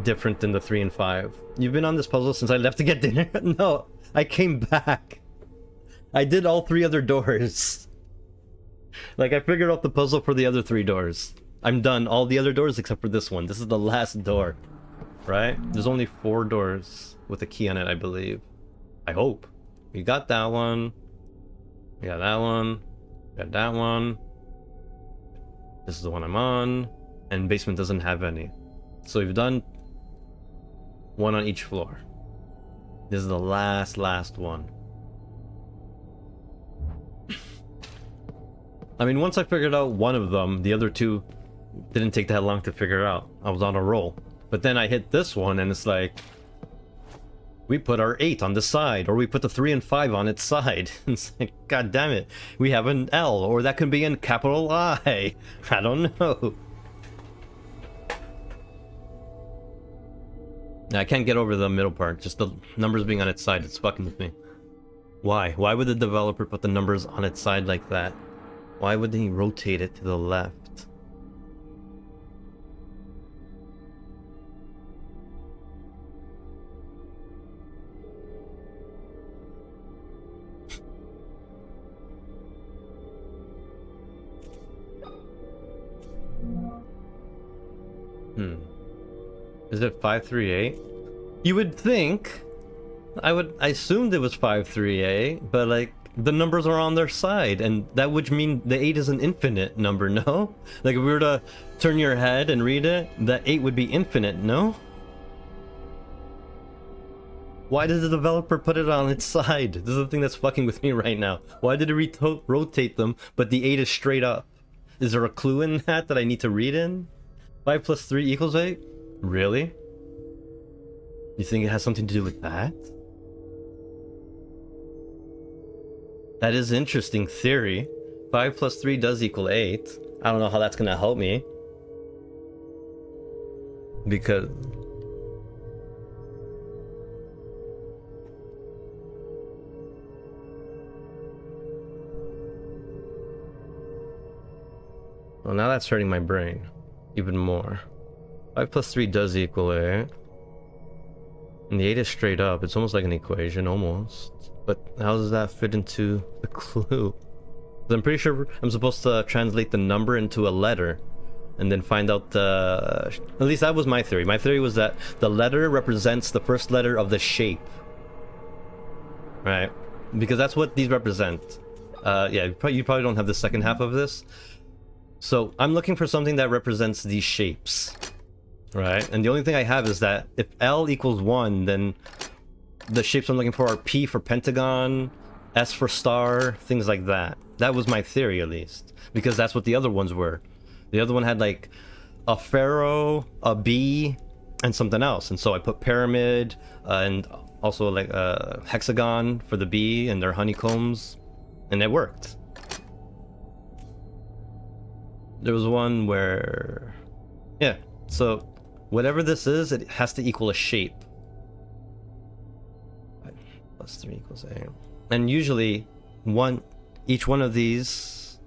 Speaker 1: different than the 3 and 5. You've been on this puzzle since I left to get dinner? No, I came back. I did all 3 other doors. Like, I figured out the puzzle for the other 3 doors. I'm done all the other doors except for this one. This is the last door. Right? There's only 4 doors with a key on it, I believe. I hope. We got that one. We got that one. We got that one. This is the one I'm on. And basement doesn't have any. So we've done 1 on each floor. This is the last one. I mean, once I figured out one of them, the other 2 didn't take that long to figure out. I was on a roll. But then I hit this one and it's like, we put our 8 on the side, or we put the 3 and 5 on its side. It's like, god damn it, we have an L, or that can be in capital I. I don't know. I can't get over the middle part, just the numbers being on its side. It's fucking with me. Why? Why would the developer put the numbers on its side like that? Why would he rotate it to the left? Is it 538? You would think. I assumed it was 538, but like the numbers are on their side, and that would mean the 8 is an infinite number, no? Like if we were to turn your head and read it, that 8 would be infinite, no? Why did the developer put it on its side? This is the thing that's fucking with me right now. Why did it rotate them, but the 8 is straight up? Is there a clue in that I need to read in? 5 plus 3 equals 8? Really? You think it has something to do with that? That is interesting theory. 5 plus 3 does equal 8. I don't know how that's gonna help me. Because... well, now that's hurting my brain even more. 5 plus 3 does equal 8. And the 8 is straight up. It's almost like an equation, almost. But how does that fit into the clue? I'm pretty sure I'm supposed to translate the number into a letter and then find out the... at least that was my theory. My theory was that the letter represents the first letter of the shape. Right? Because that's what these represent. Yeah, you probably don't have the second half of this. So I'm looking for something that represents these shapes. Right? And the only thing I have is that if L equals 1, then the shapes I'm looking for are P for pentagon, S for star, things like that. That was my theory, at least. Because that's what the other ones were. The other one had like a pharaoh, a bee, and something else. And so I put pyramid, and also like a hexagon for the bee and their honeycombs. And it worked. There was one where... yeah, so... whatever this is, it has to equal a shape. 5 plus 3 equals 8. And usually, each one of these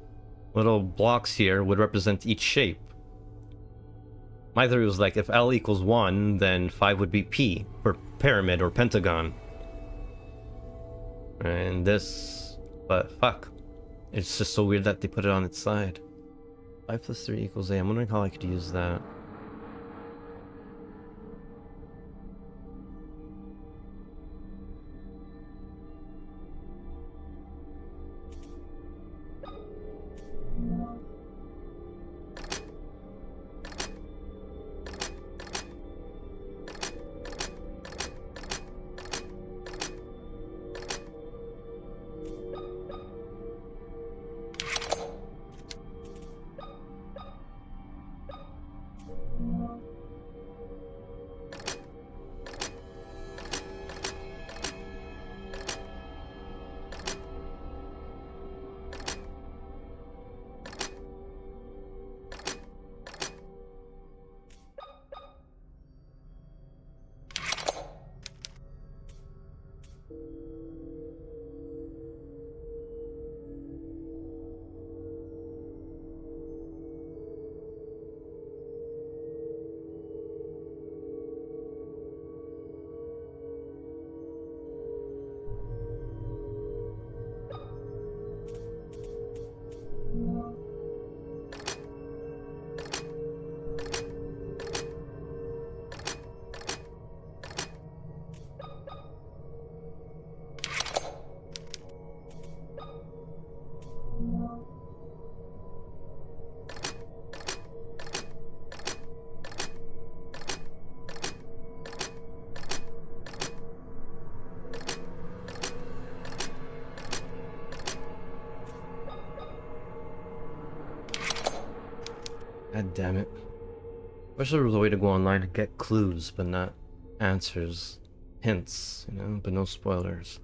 Speaker 1: little blocks here would represent each shape. My theory was like, if L equals 1, then 5 would be P for pyramid or pentagon. And this... but fuck. It's just so weird that they put it on its side. 5 plus 3 equals 8. I'm wondering how I could use that. damn it. Wish there was a way to go online and get clues, but not answers. Hints, you know, but no spoilers.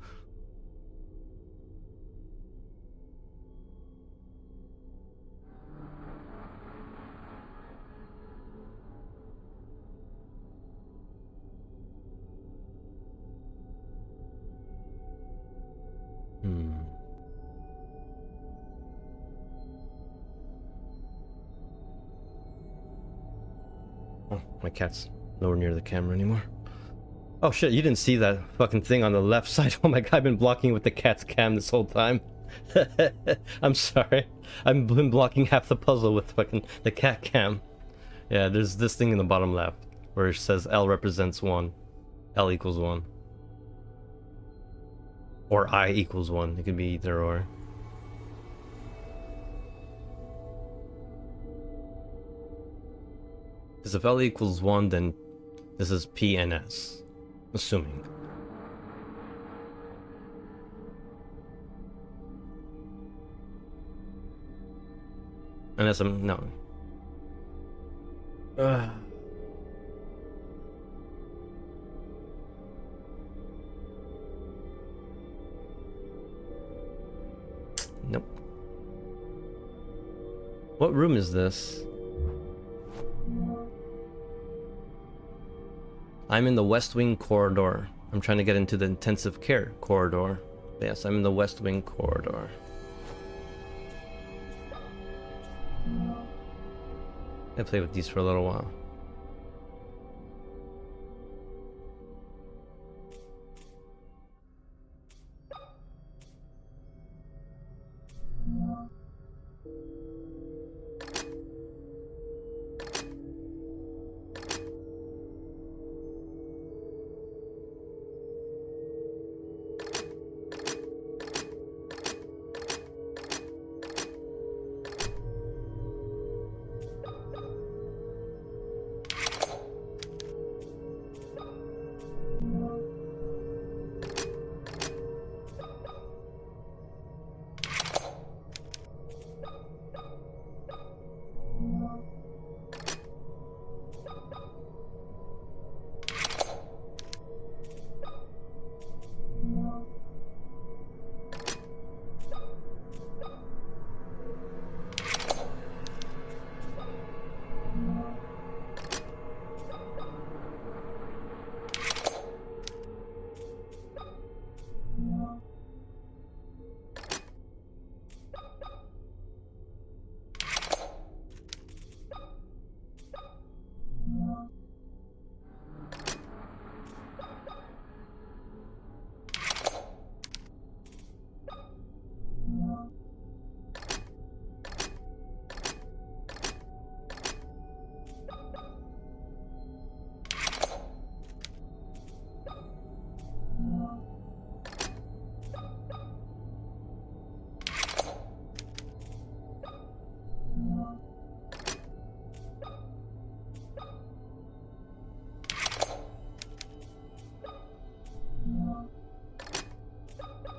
Speaker 1: Oh, my cat's nowhere near the camera anymore. Oh shit, you didn't see that fucking thing on the left side. Oh my god, I've been blocking with the cat's cam this whole time. I'm sorry. I've been blocking half the puzzle with fucking the cat cam. Yeah, there's this thing in the bottom left where it says L represents 1. L equals 1. Or I equals 1. It could be either or. Because if L equals 1, then this is P and S. Assuming. Unless I'm... no. Nope. What room is this? I'm in the West Wing corridor. I'm trying to get into the intensive care corridor. Yes, I'm in the West Wing corridor. I'll play with these for a little while.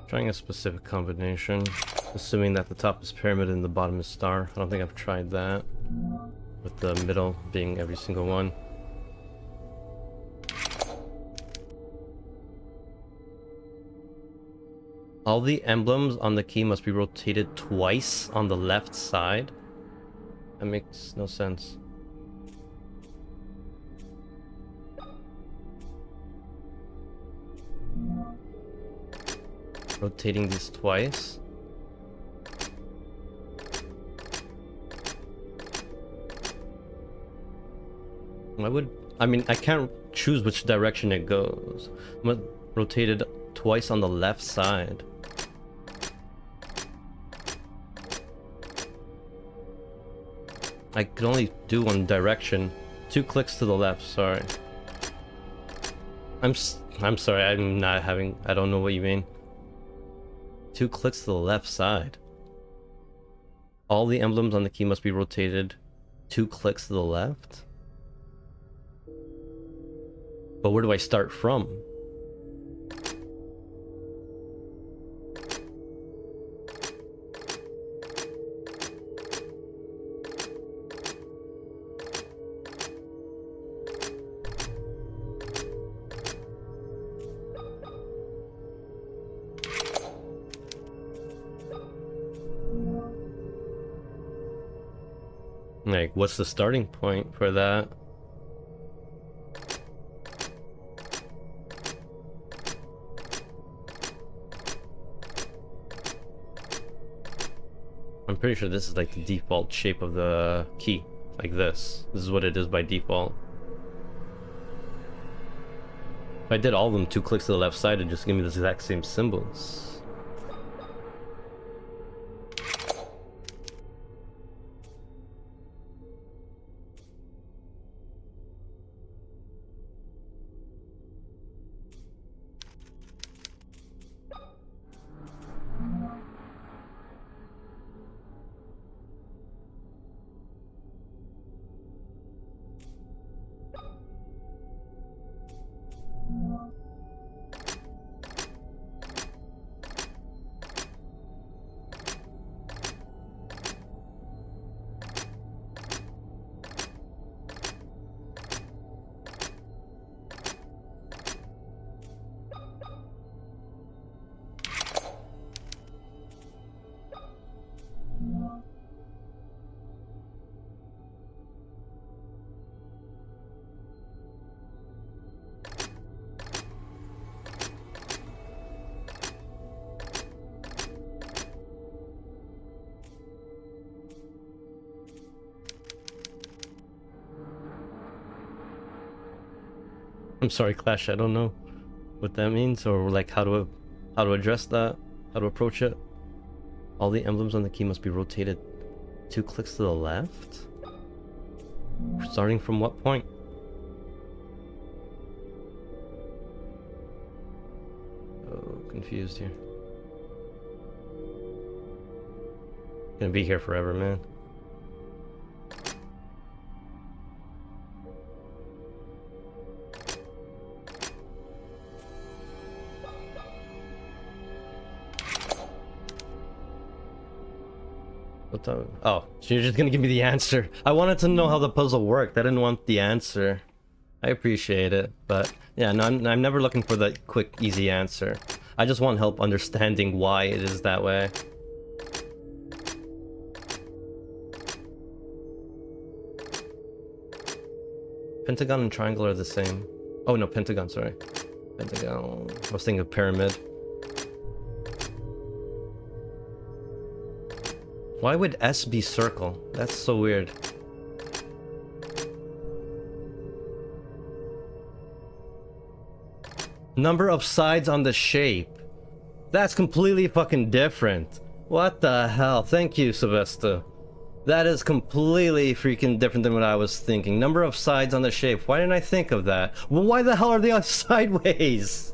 Speaker 1: Trying a specific combination, assuming that the top is pyramid and the bottom is star. I don't think I've tried that, with the middle being every single one. All the emblems on the key must be rotated twice on the left side. That makes no sense. Rotating these twice. I mean, I can't choose which direction it goes. But rotated twice on the left side. I can only do one direction. 2 clicks to the left, sorry. I'm sorry, I'm not having... I don't know what you mean. 2 clicks to the left side. All the emblems on the key must be rotated 2 clicks to the left? But where do I start from? Like, what's the starting point for that? I'm pretty sure this is like the default shape of the key. Like this. This is what it is by default. If I did all of them 2 clicks to the left side, it'd just give me the exact same symbols. I'm sorry, Clash, I don't know what that means, or like how to address that, how to approach it. All the emblems on the key must be rotated 2 clicks to the left? Starting from what point? Oh, confused here. Gonna be here forever, man. Oh, so you're just gonna give me the answer. I wanted to know how the puzzle worked. I didn't want the answer. I appreciate it, but yeah, no, I'm never looking for the quick, easy answer. I just want help understanding why it is that way. Pentagon and triangle are the same. Oh no, pentagon, sorry. Pentagon. I was thinking of pyramid. Why would S be circle? That's so weird. Number of sides on the shape. That's completely fucking different. What the hell? Thank you, Sylvester. That is completely freaking different than what I was thinking. Number of sides on the shape. Why didn't I think of that? Well, why the hell are they on sideways?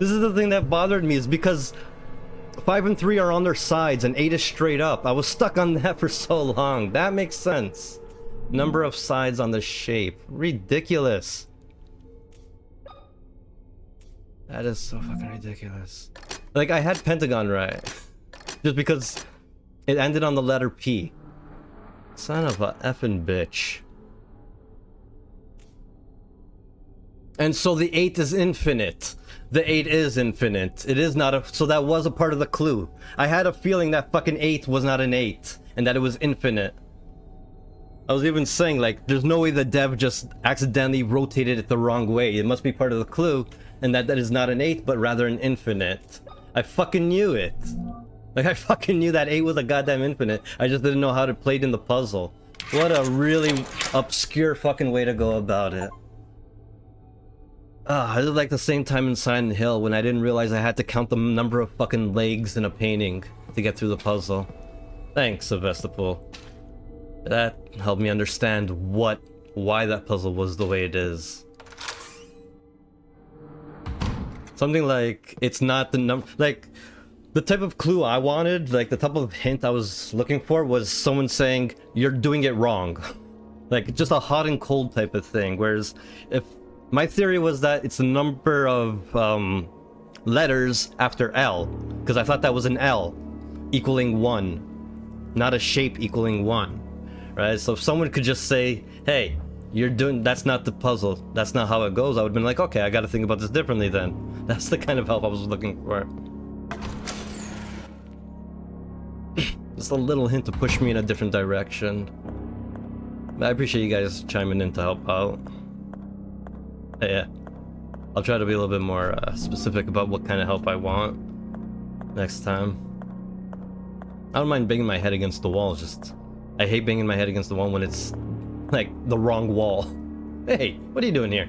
Speaker 1: This is the thing that bothered me, is because 5 and 3 are on their sides and 8 is straight up. I was stuck on that for so long. That makes sense. Number of sides on the shape. Ridiculous. That is so fucking ridiculous. Like, I had pentagon right. Just because it ended on the letter P. Son of a effing bitch. And so the 8 is infinite. The 8 is infinite. It is not a... So that was a part of the clue. I had a feeling that fucking 8 was not an 8. And that it was infinite. I was even saying, like, there's no way the dev just accidentally rotated it the wrong way. It must be part of the clue. And that is not an 8, but rather an infinite. I fucking knew it. Like, I fucking knew that 8 was a goddamn infinite. I just didn't know how to play it in the puzzle. What a really obscure fucking way to go about it. Ah, it was like the same time in Silent Hill when I didn't realize I had to count the number of fucking legs in a painting to get through the puzzle. Thanks, Sevastopol. That helped me understand why that puzzle was the way it is. Something like, it's not the number, like, the type of clue I wanted, like the type of hint I was looking for was someone saying, you're doing it wrong. Like, just a hot and cold type of thing, whereas if my theory was that it's the number of letters after L, because I thought that was an L equaling 1, not a shape equaling 1, right? So if someone could just say, hey, you're doing, that's not the puzzle, that's not how it goes, I would have been like, okay, I gotta think about this differently then. That's the kind of help I was looking for. Just a little hint to push me in a different direction. But I appreciate you guys chiming in to help out. Yeah. I'll try to be a little bit more specific about what kind of help I want next time. I don't mind banging my head against the wall, just I hate banging my head against the wall when it's like the wrong wall. Hey, what are you doing here?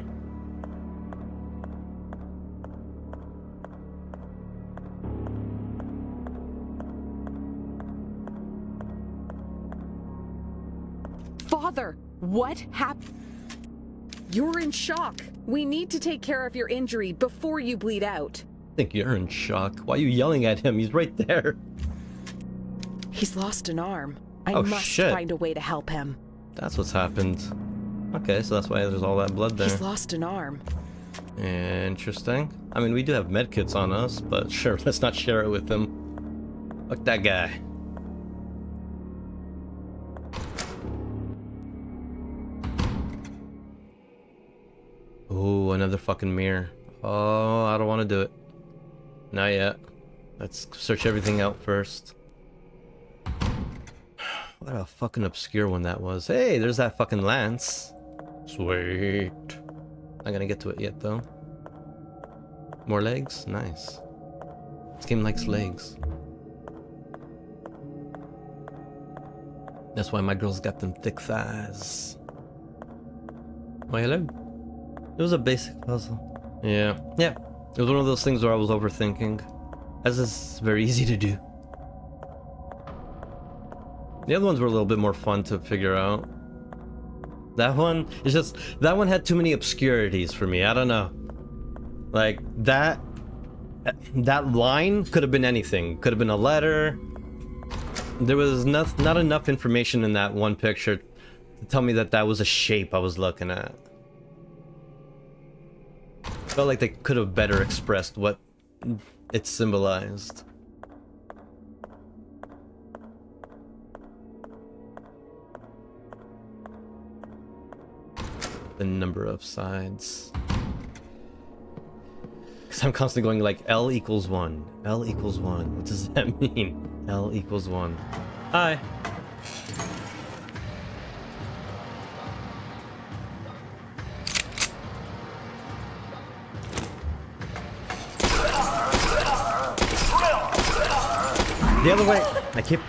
Speaker 2: Father, what happened? You're in shock. We need to take care of your injury before you bleed out.
Speaker 1: I think you're in shock. Why are you yelling at him? He's right there.
Speaker 2: He's lost an arm. I
Speaker 1: Oh,
Speaker 2: must
Speaker 1: shit.
Speaker 2: find a way to help him.
Speaker 1: That's what's happened. Okay, so that's why there's all that blood there.
Speaker 2: He's lost an arm.
Speaker 1: Interesting. I mean, we do have medkits on us, but sure, let's not share it with him. Fuck that guy. Oh, another fucking mirror. Oh, I don't want to do it. Not yet. Let's search everything out first. What a fucking obscure one that was. Hey, there's that fucking lance. Sweet. Not gonna get to it yet, though. More legs? Nice. This game likes legs. That's why my girl's got them thick thighs. Oh, hello. It was a basic puzzle. Yeah. Yeah. It was one of those things where I was overthinking. As is very easy to do. The other ones were a little bit more fun to figure out. That one is just... That one had too many obscurities for me. I don't know. Like, that line could have been anything. Could have been a letter. There was not enough information in that one picture to tell me that that was a shape I was looking at. Felt like they could have better expressed what it symbolized. The number of sides. Because I'm constantly going like L equals 1. L equals 1. What does that mean? L equals 1. Hi. The other way. I keep...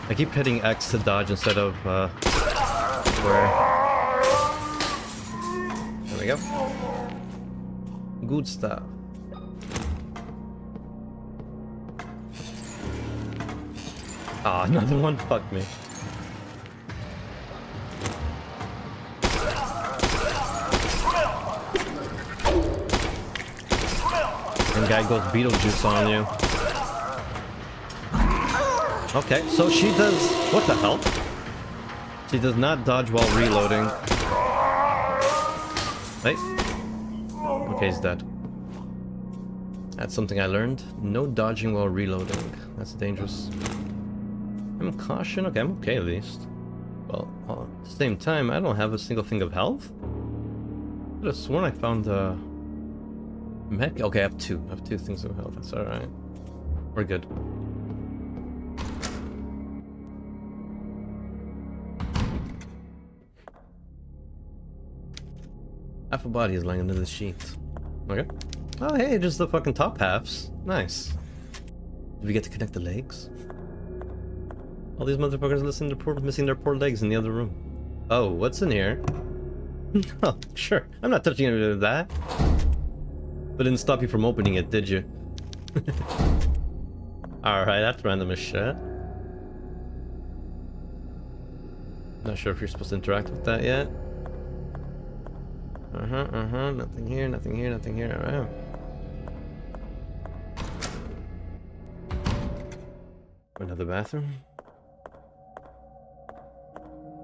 Speaker 1: I keep hitting X to dodge instead of, square. There we go. Good stuff. Ah, another one? Fuck me. And guy goes Beetlejuice on you. Okay, so she does... What the hell? She does not dodge while reloading. Hey. Okay, he's dead. That's something I learned. No dodging while reloading. That's dangerous. I'm caution. Okay, I'm okay at least. Well, at the same time, I don't have a single thing of health. I could have sworn I found a... Med... Okay, I have two. I have 2 things of health. That's alright. We're good. Half a body is lying under the sheet. Okay. Oh, hey, just the fucking top halves. Nice. Did we get to connect the legs? All these motherfuckers missing their poor legs in the other room. Oh, what's in here? Oh, sure. I'm not touching any of that. But didn't stop you from opening it, did you? Alright, that's random as shit. Not sure if you're supposed to interact with that yet. Nothing here, nothing here, nothing here. Alright. Another bathroom.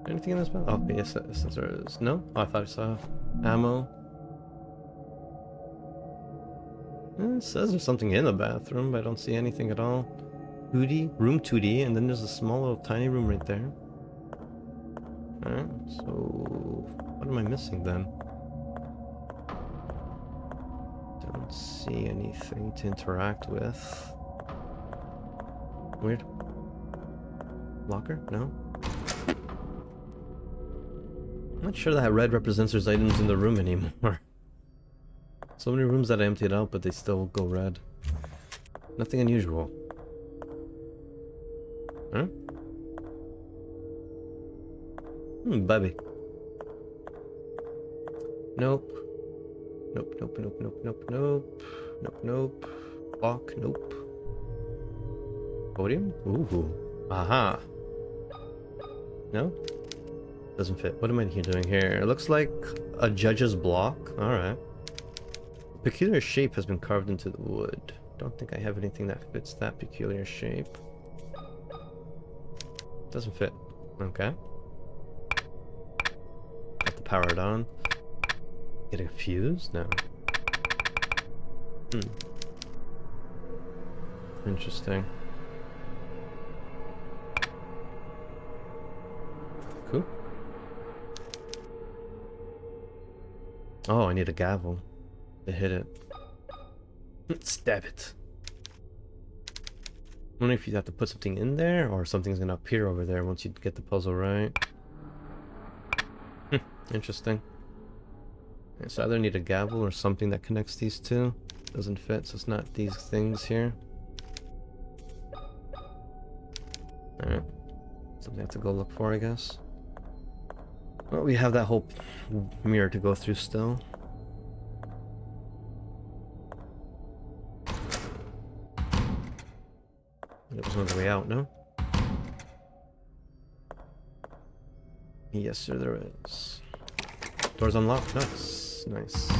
Speaker 1: Anything in this bathroom? Oh, yes, there is. No? Oh, I thought I saw ammo. It says there's something in the bathroom, but I don't see anything at all. 2D, room 2D, and then there's a small little tiny room right there. Alright, so what am I missing then? see anything to interact with. Weird. Locker? No? I'm not sure that red represents there's items in the room anymore. So many rooms that I emptied out, but they still go red. Nothing unusual. Huh? Baby. Nope. Nope, nope, nope, nope, nope, nope. Nope, nope. Block, nope. Podium? Ooh. Aha. No? Doesn't fit. What am I doing here? It looks like a judge's block. Alright. Peculiar shape has been carved into the wood. Don't think I have anything that fits that peculiar shape. Doesn't fit. Okay. Have to power it on. Getting a fuse? No. Interesting. Cool. Oh, I need a gavel to hit it. Stab it. I wonder if you have to put something in there or something's gonna appear over there once you get the puzzle right. Interesting. Okay, so I either need a gavel or something that connects these two. Doesn't fit, so it's not these things here. Alright. Something I have to go look for, I guess. Well, we have that whole mirror to go through still. There was another way out, no? Yes, sir, there is. Door's unlocked. Nice. Nice.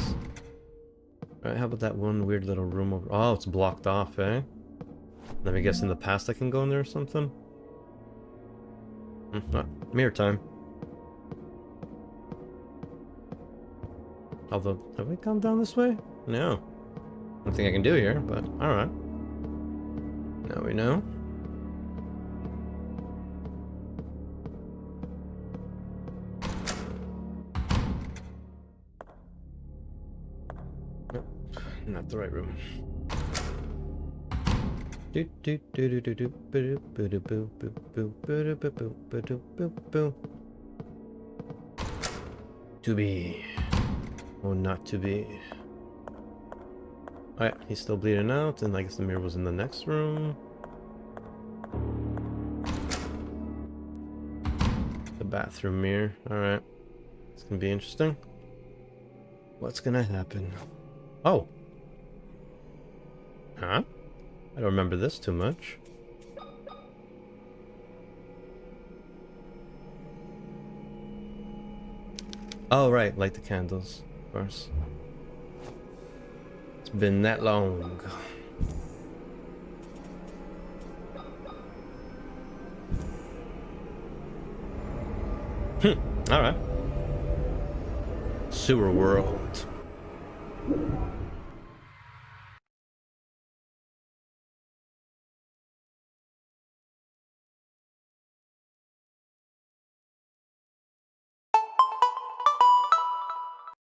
Speaker 1: Alright, how about that one weird little room over... Oh, it's blocked off, eh? Let me guess in the past I can go in there or something? Mirror time. Although, have we gone down this way? No. Nothing I can do here, but alright. Now we know. Nope, not the right room. To be. Or not to be. Alright, he's still bleeding out, and I guess the mirror was in the next room. The bathroom mirror. Alright. It's gonna be interesting. What's gonna happen? Oh! Huh? I don't remember this too much. Oh, right, light the candles, of course. It's been that long. Alright. Sewer world.